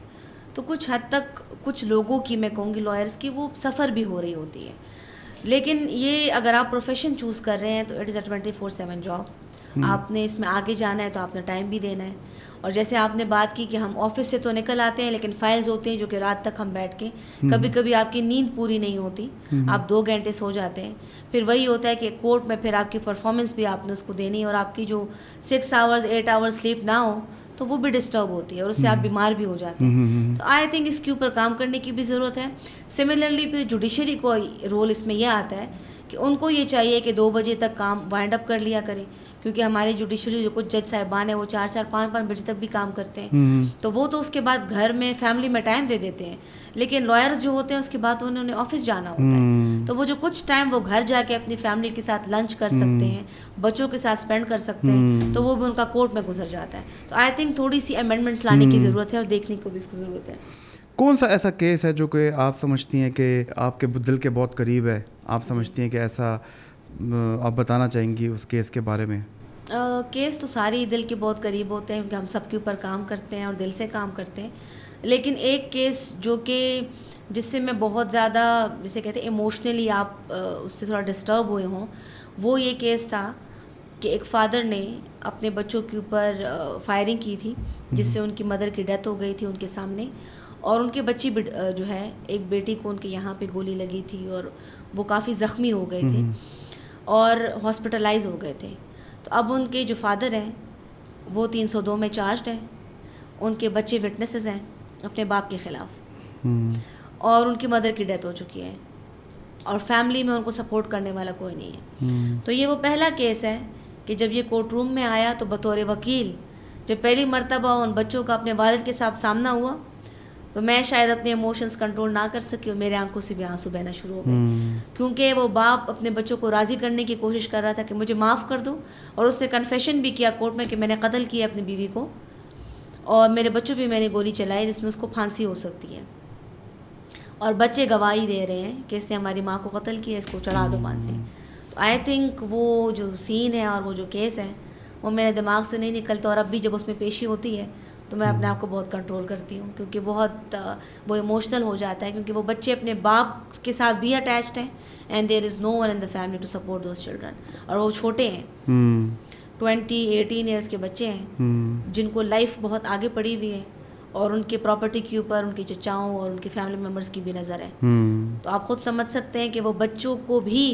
تو کچھ حد تک کچھ لوگوں کی, میں کہوں گی لائرس کی, وہ سفر بھی ہو رہی ہوتی ہے. لیکن یہ اگر آپ پروفیشن چوز کر رہے ہیں تو اٹ از اے 24/7 جاب. آپ نے اس میں آگے جانا ہے تو آپ نے ٹائم بھی دینا ہے. اور جیسے آپ نے بات کی کہ ہم آفس سے تو نکل آتے ہیں لیکن فائلز ہوتے ہیں جو کہ رات تک ہم بیٹھ کے, کبھی کبھی آپ کی نیند پوری نہیں ہوتی, آپ 2 گھنٹے سو جاتے ہیں. پھر وہی ہوتا ہے کہ کورٹ میں پھر آپ کی پرفارمنس بھی آپ نے اس کو دینی ہے, اور آپ کی جو 6 آورز 8 آورز سلیپ نہ ہو تو وہ بھی ڈسٹرب ہوتی ہے اور اس سے آپ بیمار بھی ہو جاتے ہیں. تو آئی تھنک اس کے اوپر کام کرنے کی بھی ضرورت ہے. سملرلی پھر جوڈیشری کو رول اس میں یہ آتا ہے کہ ان کو یہ چاہیے کہ 2 بجے تک کام وائنڈ اپ کر لیا کریں, کیونکہ ہماری جوڈیشری جو کچھ جج صاحبان ہیں وہ 4 5 بجے تک بھی کام کرتے ہیں. تو وہ تو اس کے بعد گھر میں فیملی میں ٹائم دے دیتے ہیں, لیکن لائرز جو ہوتے ہیں اس کے بعد انہوں نے آفس جانا ہوتا ہے. تو وہ جو کچھ ٹائم وہ گھر جا کے اپنی فیملی کے ساتھ لنچ کر سکتے ہیں, بچوں کے ساتھ اسپینڈ کر سکتے ہیں, تو وہ بھی ان کا کورٹ میں گزر جاتا ہے. تو آئی تھنک تھوڑی سی امینڈمنٹس لانے کی ضرورت ہے اور دیکھنے کو بھی اس کو ضرورت ہے.
کون سا ایسا کیس ہے جو کہ آپ سمجھتی ہیں کہ آپ کے دل کے بہت قریب ہے, آپ سمجھتی ہیں کہ ایسا آپ بتانا چاہیں گی اس کیس کے بارے میں؟
کیس تو سارے دل کے بہت قریب ہوتے ہیں کیونکہ ہم سب کے اوپر کام کرتے ہیں اور دل سے کام کرتے ہیں. لیکن ایک کیس جو کہ جس سے میں بہت زیادہ جسے کہتے ہیں ایموشنلی آپ اس سے تھوڑا ڈسٹرب ہوئے ہوں, وہ یہ کیس تھا کہ ایک فادر نے اپنے بچوں کے اوپر فائرنگ کی تھی جس سے ان کی مدر کی ڈیتھ ہو گئی تھی ان کے سامنے, اور ان کے بچی جو ہے ایک بیٹی کو ان کے یہاں پہ گولی لگی تھی اور وہ کافی زخمی ہو گئے تھے اور ہاسپٹلائز ہو گئے تھے. تو اب ان کے جو فادر ہیں وہ 302 میں چارجڈ ہیں, ان کے بچے وٹنسز ہیں اپنے باپ کے خلاف, اور ان کی مدر کی ڈیتھ ہو چکی ہے اور فیملی میں ان کو سپورٹ کرنے والا کوئی نہیں ہے. تو یہ وہ پہلا کیس ہے کہ جب یہ کورٹ روم میں آیا تو بطور وکیل جب پہلی مرتبہ ان بچوں کا اپنے والد کے ساتھ سامنا ہوا تو میں شاید اپنے ایموشنز کنٹرول نہ کر سکی اور میرے آنکھوں سے بھی آنسو بہنا شروع ہو گئے, کیونکہ وہ باپ اپنے بچوں کو راضی کرنے کی کوشش کر رہا تھا کہ مجھے معاف کر دو, اور اس نے کنفیشن بھی کیا کورٹ میں کہ میں نے قتل کیا اپنی بیوی کو اور میرے بچوں بھی میں نے گولی چلائی جس میں اس کو پھانسی ہو سکتی ہے, اور بچے گواہی دے رہے ہیں کہ اس نے ہماری ماں کو قتل کیا, اس کو چڑھا دو پھانسی. تو آئی تھنک وہ جو سین ہے اور وہ جو کیس ہے وہ میرے دماغ سے نہیں نکلتا, اور اب بھی جب اس میں پیشی ہوتی ہے تو میں اپنے آپ کو بہت کنٹرول کرتی ہوں کیونکہ بہت وہ ایموشنل ہو جاتا ہے, کیونکہ وہ بچے اپنے باپ کے ساتھ بھی اٹیچڈ ہیں and there is no one in the family to support those children, اور وہ چھوٹے ہیں 18 ایئرس کے بچے ہیں جن کو لائف بہت آگے پڑی ہوئی ہے اور ان کے پراپرٹی کے اوپر ان کے چچاؤں اور ان کے فیملی ممبرس کی بھی نظر ہے. تو آپ خود سمجھ سکتے ہیں کہ وہ بچوں کو بھی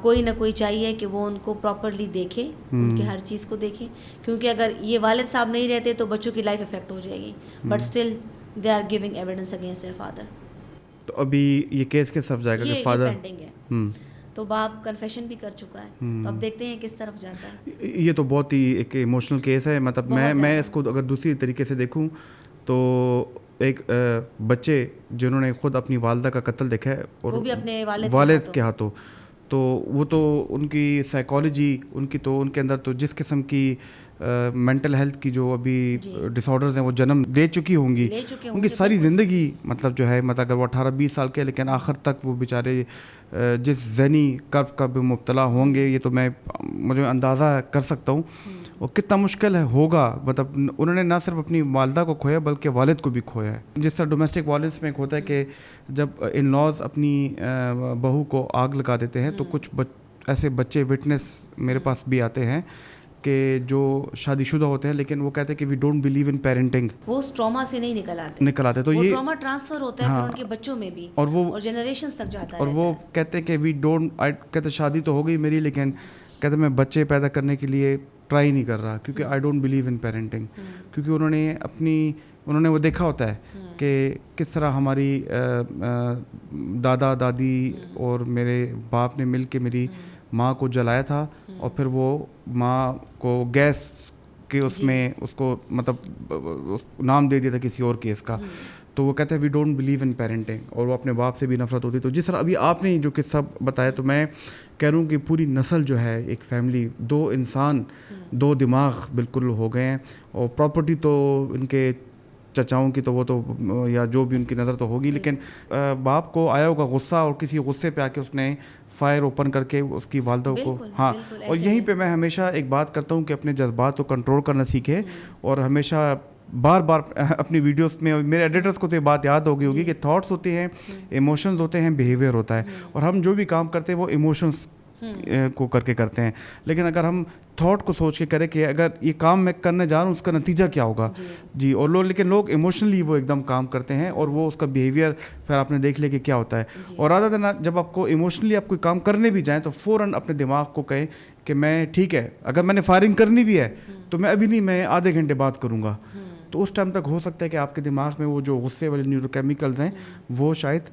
کوئی نہ کوئی چاہیے کہ وہ ان کو پراپرلی دیکھے, ان کے ہر چیز کو دیکھے, کیونکہ اگر یہ والد صاحب نہیں رہتے تو بچوں کی لائف افیکٹ ہو جائے گی, but still they are giving evidence against their father.
تو ابھی یہ کیس کس طرف جائے گا کہ فادر
پینڈنگ ہے, تو باپ کنفیشن بھی کر چکا ہے, تو اب دیکھتے ہیں کس طرف جاتا ہے.
یہ تو بہت ہی ایک ایموشنل کیس ہے, مطلب میں اس کو اگر دوسری طریقے سے دیکھوں تو ایک بچے جنہوں نے خود اپنی والدہ کا قتل دیکھا ہے اور
وہ بھی اپنے
والد کے ہاتھوں, تو وہ تو ان کی سائیکالوجی ان کی تو ان کے اندر تو جس قسم کی مینٹل ہیلتھ کی جو ابھی ڈس آرڈرز ہیں وہ جنم دے چکی ہوں گی, ان کی ساری زندگی مطلب جو ہے مطلب اگر وہ 18-20 سال کے لیکن آخر تک وہ بیچارے جس ذہنی کرب کا بھی مبتلا ہوں گے, یہ تو مجھے اندازہ کر سکتا ہوں. اور کتنا مشکل ہوگا, مطلب انہوں نے نہ صرف اپنی والدہ کو کھویا بلکہ والد کو بھی کھویا ہے. جس طرح ڈومیسٹک وائلنس میں ایک ہوتا ہے کہ جب ان لاز اپنی بہو کو آگ لگا دیتے ہیں تو کچھ ایسے بچے وٹنس میرے پاس بھی آتے ہیں کہ جو شادی شدہ ہوتے ہیں لیکن وہ کہتے ہیں کہ we don't believe in parenting,
وہ اس ٹراما سے نہیں نکل آتے
تو یہ
ٹراما ٹرانسفر ہوتا ہے پھر ان کے بچوں میں بھی
اور وہ
جنریشنز تک جاتا ہے.
اور وہ کہتے ہیں کہ وی ڈونٹ, کہتے شادی تو ہو گئی میری لیکن کہتے میں بچے پیدا کرنے کے لیے ٹرائی نہیں کر رہا کیونکہ I don't believe in parenting, کیونکہ انہوں نے وہ دیکھا ہوتا ہے کہ کس طرح ہماری دادا دادی اور میرے باپ نے مل کے میری ماں کو جلایا تھا اور پھر وہ ماں کو گیس کے اس میں اس کو مطلب نام دے دیا تھا کسی اور کیس کا. تو وہ کہتے ہیں we don't believe in parenting, اور وہ اپنے باپ سے بھی نفرت ہوتی. تو جس طرح ابھی آپ نے جو قصہ بتایا تو میں کہہ رہا ہوں کہ پوری نسل جو ہے ایک فیملی, 2 انسان 2 دماغ بالکل ہو گئے ہیں, اور پراپرٹی تو ان کے چچاؤں کی تو وہ تو یا جو بھی ان کی نظر تو ہوگی, لیکن باپ کو آیا ہوگا غصہ اور کسی غصے پہ آ کے اس نے فائر اوپن کر کے اس کی والدہ کو اور یہیں پہ میں ہمیشہ ایک بات کرتا ہوں کہ اپنے جذبات کو کنٹرول کرنا سیکھے, اور ہمیشہ بار بار اپنی ویڈیوز میں میرے ایڈیٹرز کو تو یہ بات یاد ہو گئی ہوگی کہ تھاٹس ہوتے ہیں, ایموشنز ہوتے ہیں, بیہیویئر ہوتا ہے, اور ہم جو بھی کام کرتے ہیں وہ ایموشنز کو کر کے کرتے ہیں. لیکن اگر ہم تھاٹ کو سوچ کے کرے کہ اگر یہ کام میں کرنے جا رہا ہوں اس کا نتیجہ کیا ہوگا جی. اور لیکن لوگ ایموشنلی وہ ایک دم کام کرتے ہیں اور وہ اس کا بیہیویئر پھر آپ نے دیکھ لیا کہ کیا ہوتا ہے. اور عادت ہے جب آپ کو ایموشنلی آپ کوئی کام کرنے بھی جائیں تو فوراً اپنے دماغ کو کہیں کہ میں ٹھیک ہے, اگر میں نے فائرنگ کرنی بھی ہے تو میں ابھی نہیں, میں آدھے گھنٹے بعد کروں گا. تو اس ٹائم تک ہو سکتا ہے کہ آپ کے دماغ میں وہ جو غصے والے نیورو کیمیکلز ہیں وہ شاید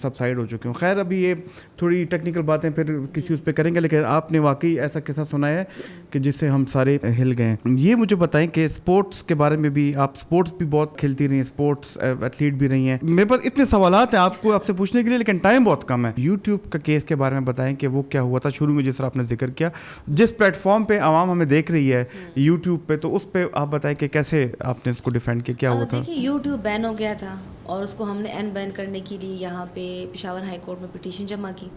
سبسائڈ ہو چکے ہوں. خیر ابھی یہ تھوڑی ٹیکنیکل باتیں پھر کسی اس پہ کریں گے, لیکن آپ نے واقعی ایسا قصہ سنا ہے کہ جس سے ہم سارے ہل گئے. یہ مجھے بتائیں کہ اسپورٹس کے بارے میں بھی, آپ اسپورٹس بھی بہت کھیلتی رہی ہیں, اسپورٹس ایتھلیٹ بھی رہی ہیں. میرے پاس اتنے سوالات ہیں آپ سے پوچھنے کے لیے, لیکن ٹائم بہت کم ہے. یوٹیوب کا کیس کے بارے میں بتائیں کہ وہ کیا ہوا تھا شروع میں, جس طرح آپ نے ذکر کیا, جس پلیٹ فارم پہ عوام ہمیں دیکھ رہی ہے یوٹیوب پہ, تو اس پہ آپ بتائیں کہ کیسے آپ نے اس کو ڈیفینڈ کیا, کیا ہوا تھا.
دیکھیے یوٹیوب بین ہو گیا تھا اور اس کو ہم نے ان بین کرنے کے لیے یہاں پہ پشاور ہائی کورٹ میں پٹیشن جمع کی,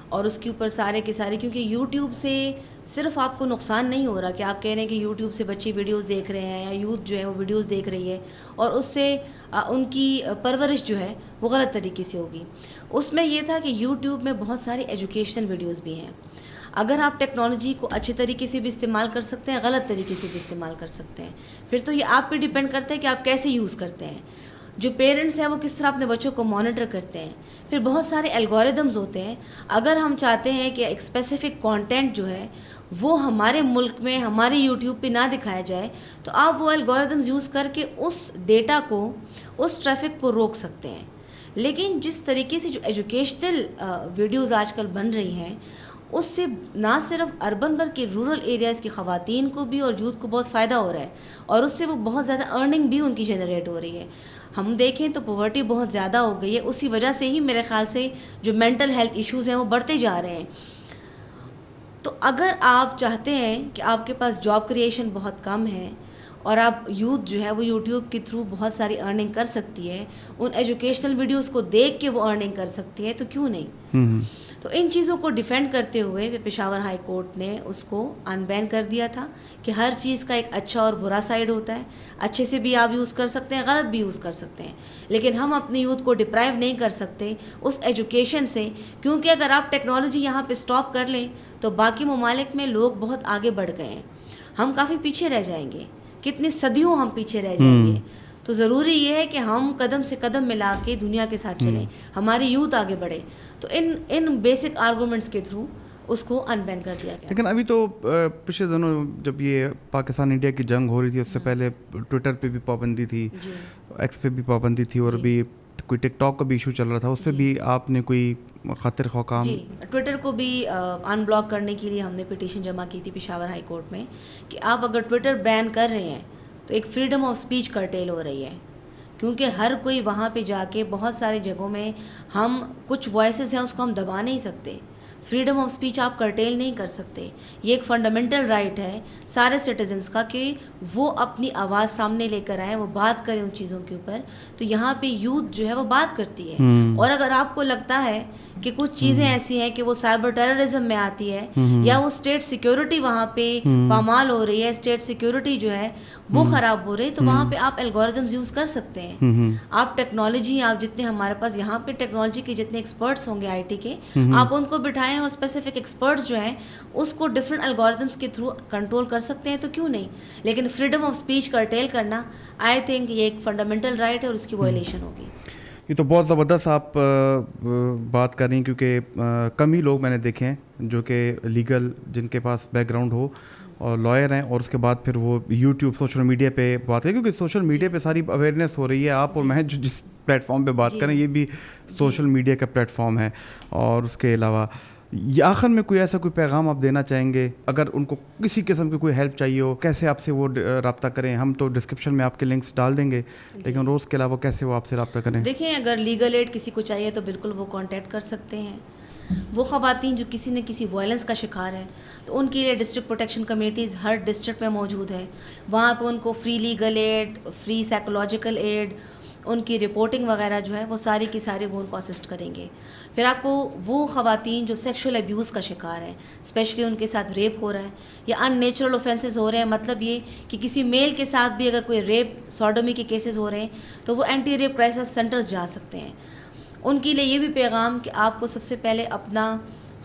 اور اس کے اوپر سارے کے سارے, کیونکہ یوٹیوب سے صرف آپ کو نقصان نہیں ہو رہا کہ آپ کہہ رہے ہیں کہ یوٹیوب سے بچے ویڈیوز دیکھ رہے ہیں یا یوتھ جو ہے وہ ویڈیوز دیکھ رہی ہے اور اس سے ان کی پرورش جو ہے وہ غلط طریقے سے ہوگی. اس میں یہ تھا کہ یوٹیوب میں بہت ساری ایجوکیشنل ویڈیوز بھی ہیں. اگر آپ ٹیکنالوجی کو اچھے طریقے سے بھی استعمال کر سکتے ہیں, غلط طریقے سے بھی استعمال کر سکتے ہیں, پھر تو یہ آپ پہ ڈیپینڈ کرتا ہے کہ آپ کیسے یوز کرتے ہیں. جو پیرنٹس ہیں وہ کس طرح اپنے بچوں کو مانیٹر کرتے ہیں. پھر بہت سارے الگوریدمز ہوتے ہیں. اگر ہم چاہتے ہیں کہ ایک اسپیسیفک کانٹینٹ جو ہے وہ ہمارے ملک میں ہمارے یوٹیوب پہ نہ دکھایا جائے, تو آپ وہ الگوریدمز یوز کر کے اس ڈیٹا کو, اس ٹریفک کو روک سکتے ہیں. لیکن جس طریقے سے جو ایجوکیشنل ویڈیوز آج کل بن رہی ہیں, اس سے نہ صرف اربن بلکہ رورل ایریاز کی خواتین کو بھی اور یوتھ کو بہت فائدہ ہو رہا ہے, اور اس سے وہ بہت زیادہ ارننگ بھی ان کی جنریٹ ہو رہی ہے. ہم دیکھیں تو پاورٹی بہت زیادہ ہو گئی ہے, اسی وجہ سے ہی میرے خیال سے جو مینٹل ہیلتھ ایشوز ہیں وہ بڑھتے جا رہے ہیں. تو اگر آپ چاہتے ہیں کہ آپ کے پاس جاب کریشن بہت کم ہے اور آپ یوتھ جو ہے وہ یوٹیوب کے تھرو بہت ساری ارننگ کر سکتی ہے, ان ایجوکیشنل ویڈیوز کو دیکھ کے وہ ارننگ کر سکتی ہے, تو کیوں نہیں. تو ان چیزوں کو ڈیفینڈ کرتے ہوئے پشاور ہائی کورٹ نے اس کو ان بین کر دیا تھا کہ ہر چیز کا ایک اچھا اور برا سائڈ ہوتا ہے. اچھے سے بھی آپ یوز کر سکتے ہیں, غلط بھی یوز کر سکتے ہیں, لیکن ہم اپنے یوتھ کو ڈپرائیو نہیں کر سکتے اس ایجوکیشن سے, کیونکہ اگر آپ ٹیکنالوجی یہاں پہ اسٹاپ کر لیں تو باقی ممالک میں لوگ بہت آگے بڑھ گئے ہیں, ہم کافی پیچھے رہ جائیں گے, کتنی صدیوں ہم پیچھے رہ جائیں گے. تو ضروری یہ ہے کہ ہم قدم سے قدم ملا کے دنیا کے ساتھ چلیں, ہماری یوتھ آگے بڑھے. تو ان بیسک آرگومنٹس کے تھرو اس کو ان بین کر دیا گیا.
لیکن ابھی تو پچھلے دنوں جب یہ پاکستان انڈیا کی جنگ ہو رہی تھی, اس سے پہلے ٹویٹر پہ بھی پابندی تھی, ایکس پہ بھی پابندی تھی, اور ابھی کوئی ٹک ٹاک کا بھی ایشو چل رہا تھا, اس پہ بھی آپ نے کوئی خاطر خواہ کام.
جی, ٹویٹر کو بھی ان بلاک کرنے کے لیے ہم نے پٹیشن جمع کی تھی پشاور ہائی کورٹ میں کہ آپ اگر ٹویٹر بین کر رہے ہیں تو ایک فریڈم آف اسپیچ کرٹیل ہو رہی ہے, کیونکہ ہر کوئی وہاں پہ جا کے بہت ساری جگہوں میں ہم کچھ وائسز ہیں اس کو ہم دبا نہیں سکتے. فریڈم آف اسپیچ آپ کرٹیل نہیں کر سکتے. یہ ایک فنڈامنٹل رائٹ ہے سارے سٹیزنس کا کہ وہ اپنی آواز سامنے لے کر آئیں, وہ بات کریں ان چیزوں کے اوپر. تو یہاں پہ یوتھ جو ہے وہ بات کرتی ہے, اور اگر آپ کو لگتا ہے کہ کچھ چیزیں ایسی ہیں کہ وہ سائبر ٹیررزم میں آتی ہے یا وہ اسٹیٹ سیکیورٹی وہاں پہ پامال ہو رہی ہے, اسٹیٹ سیکیورٹی جو ہے وہ خراب ہو رہی ہے, تو وہاں پہ آپ الگوریدمز یوز کر سکتے ہیں. آپ ٹیکنالوجی, آپ جتنے ہمارے پاس یہاں پہ ٹیکنالوجی کے جتنے ایکسپرٹس ہوں گے آئی ٹی کے, آپ ان کو بٹھائیں اور اسپیسیفک ایکسپرٹس جو ہیں اس کو ڈفرینٹ الگوریدمس کے تھرو کنٹرول کر سکتے ہیں, تو کیوں نہیں. لیکن فریڈم آف اسپیچ کرٹیل کرنا آئی تھنک یہ ایک فنڈامنٹل رائٹ ہے اور اس کی وائلیشن ہوگی.
یہ تو بہت زبردست آپ بات کر رہی ہیں, کیونکہ کم ہی لوگ میں نے دیکھے ہیں جو کہ لیگل, جن کے پاس بیک گراؤنڈ ہو اور لائر ہیں, اور اس کے بعد پھر وہ یوٹیوب سوشل میڈیا پہ بات کریں, کیونکہ سوشل میڈیا پہ ساری اویئرنیس ہو رہی ہے. آپ اور میں جس پلیٹ فارم پہ بات کریں یہ بھی سوشل میڈیا کا پلیٹ فارم ہے. اور اس کے علاوہ آخر میں کوئی ایسا کوئی پیغام آپ دینا چاہیں گے, اگر ان کو کسی قسم کی کوئی ہیلپ چاہیے ہو, کیسے آپ سے وہ رابطہ کریں؟ ہم تو ڈسکرپشن میں آپ کے لنکس ڈال دیں گے, لیکن روز کے علاوہ کیسے وہ آپ سے رابطہ کریں؟
دیکھیں, اگر لیگل ایڈ کسی کو چاہیے تو بالکل وہ کانٹیکٹ کر سکتے ہیں. وہ خواتین جو کسی نہ کسی وائلنس کا شکار ہیں تو ان کے لیے ڈسٹرکٹ پروٹیکشن کمیٹیز ہر ڈسٹرکٹ میں موجود ہیں. وہاں پہ ان کو free legal aid, free psychological aid, ان کی رپورٹنگ وغیرہ جو ہے وہ ساری کی ساری وہ ان کو اسسٹ کریں گے. پھر آپ کو وہ خواتین جو سیکشول ابیوز کا شکار ہیں, اسپیشلی ان کے ساتھ ریپ ہو رہا ہے یا ان نیچرل اوفینسز ہو رہے ہیں, مطلب یہ کہ کسی میل کے ساتھ بھی اگر کوئی ریپ, سوڈومی کے کیسز ہو رہے ہیں تو وہ اینٹی ریپ کرائسس سینٹرز جا سکتے ہیں. ان کے لیے یہ بھی پیغام کہ آپ کو سب سے پہلے اپنا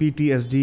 PTSD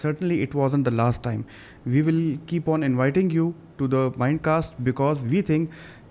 certainly it wasn't the last time. We will keep on inviting you to the Mindcast because we think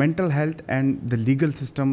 mental health and the legal system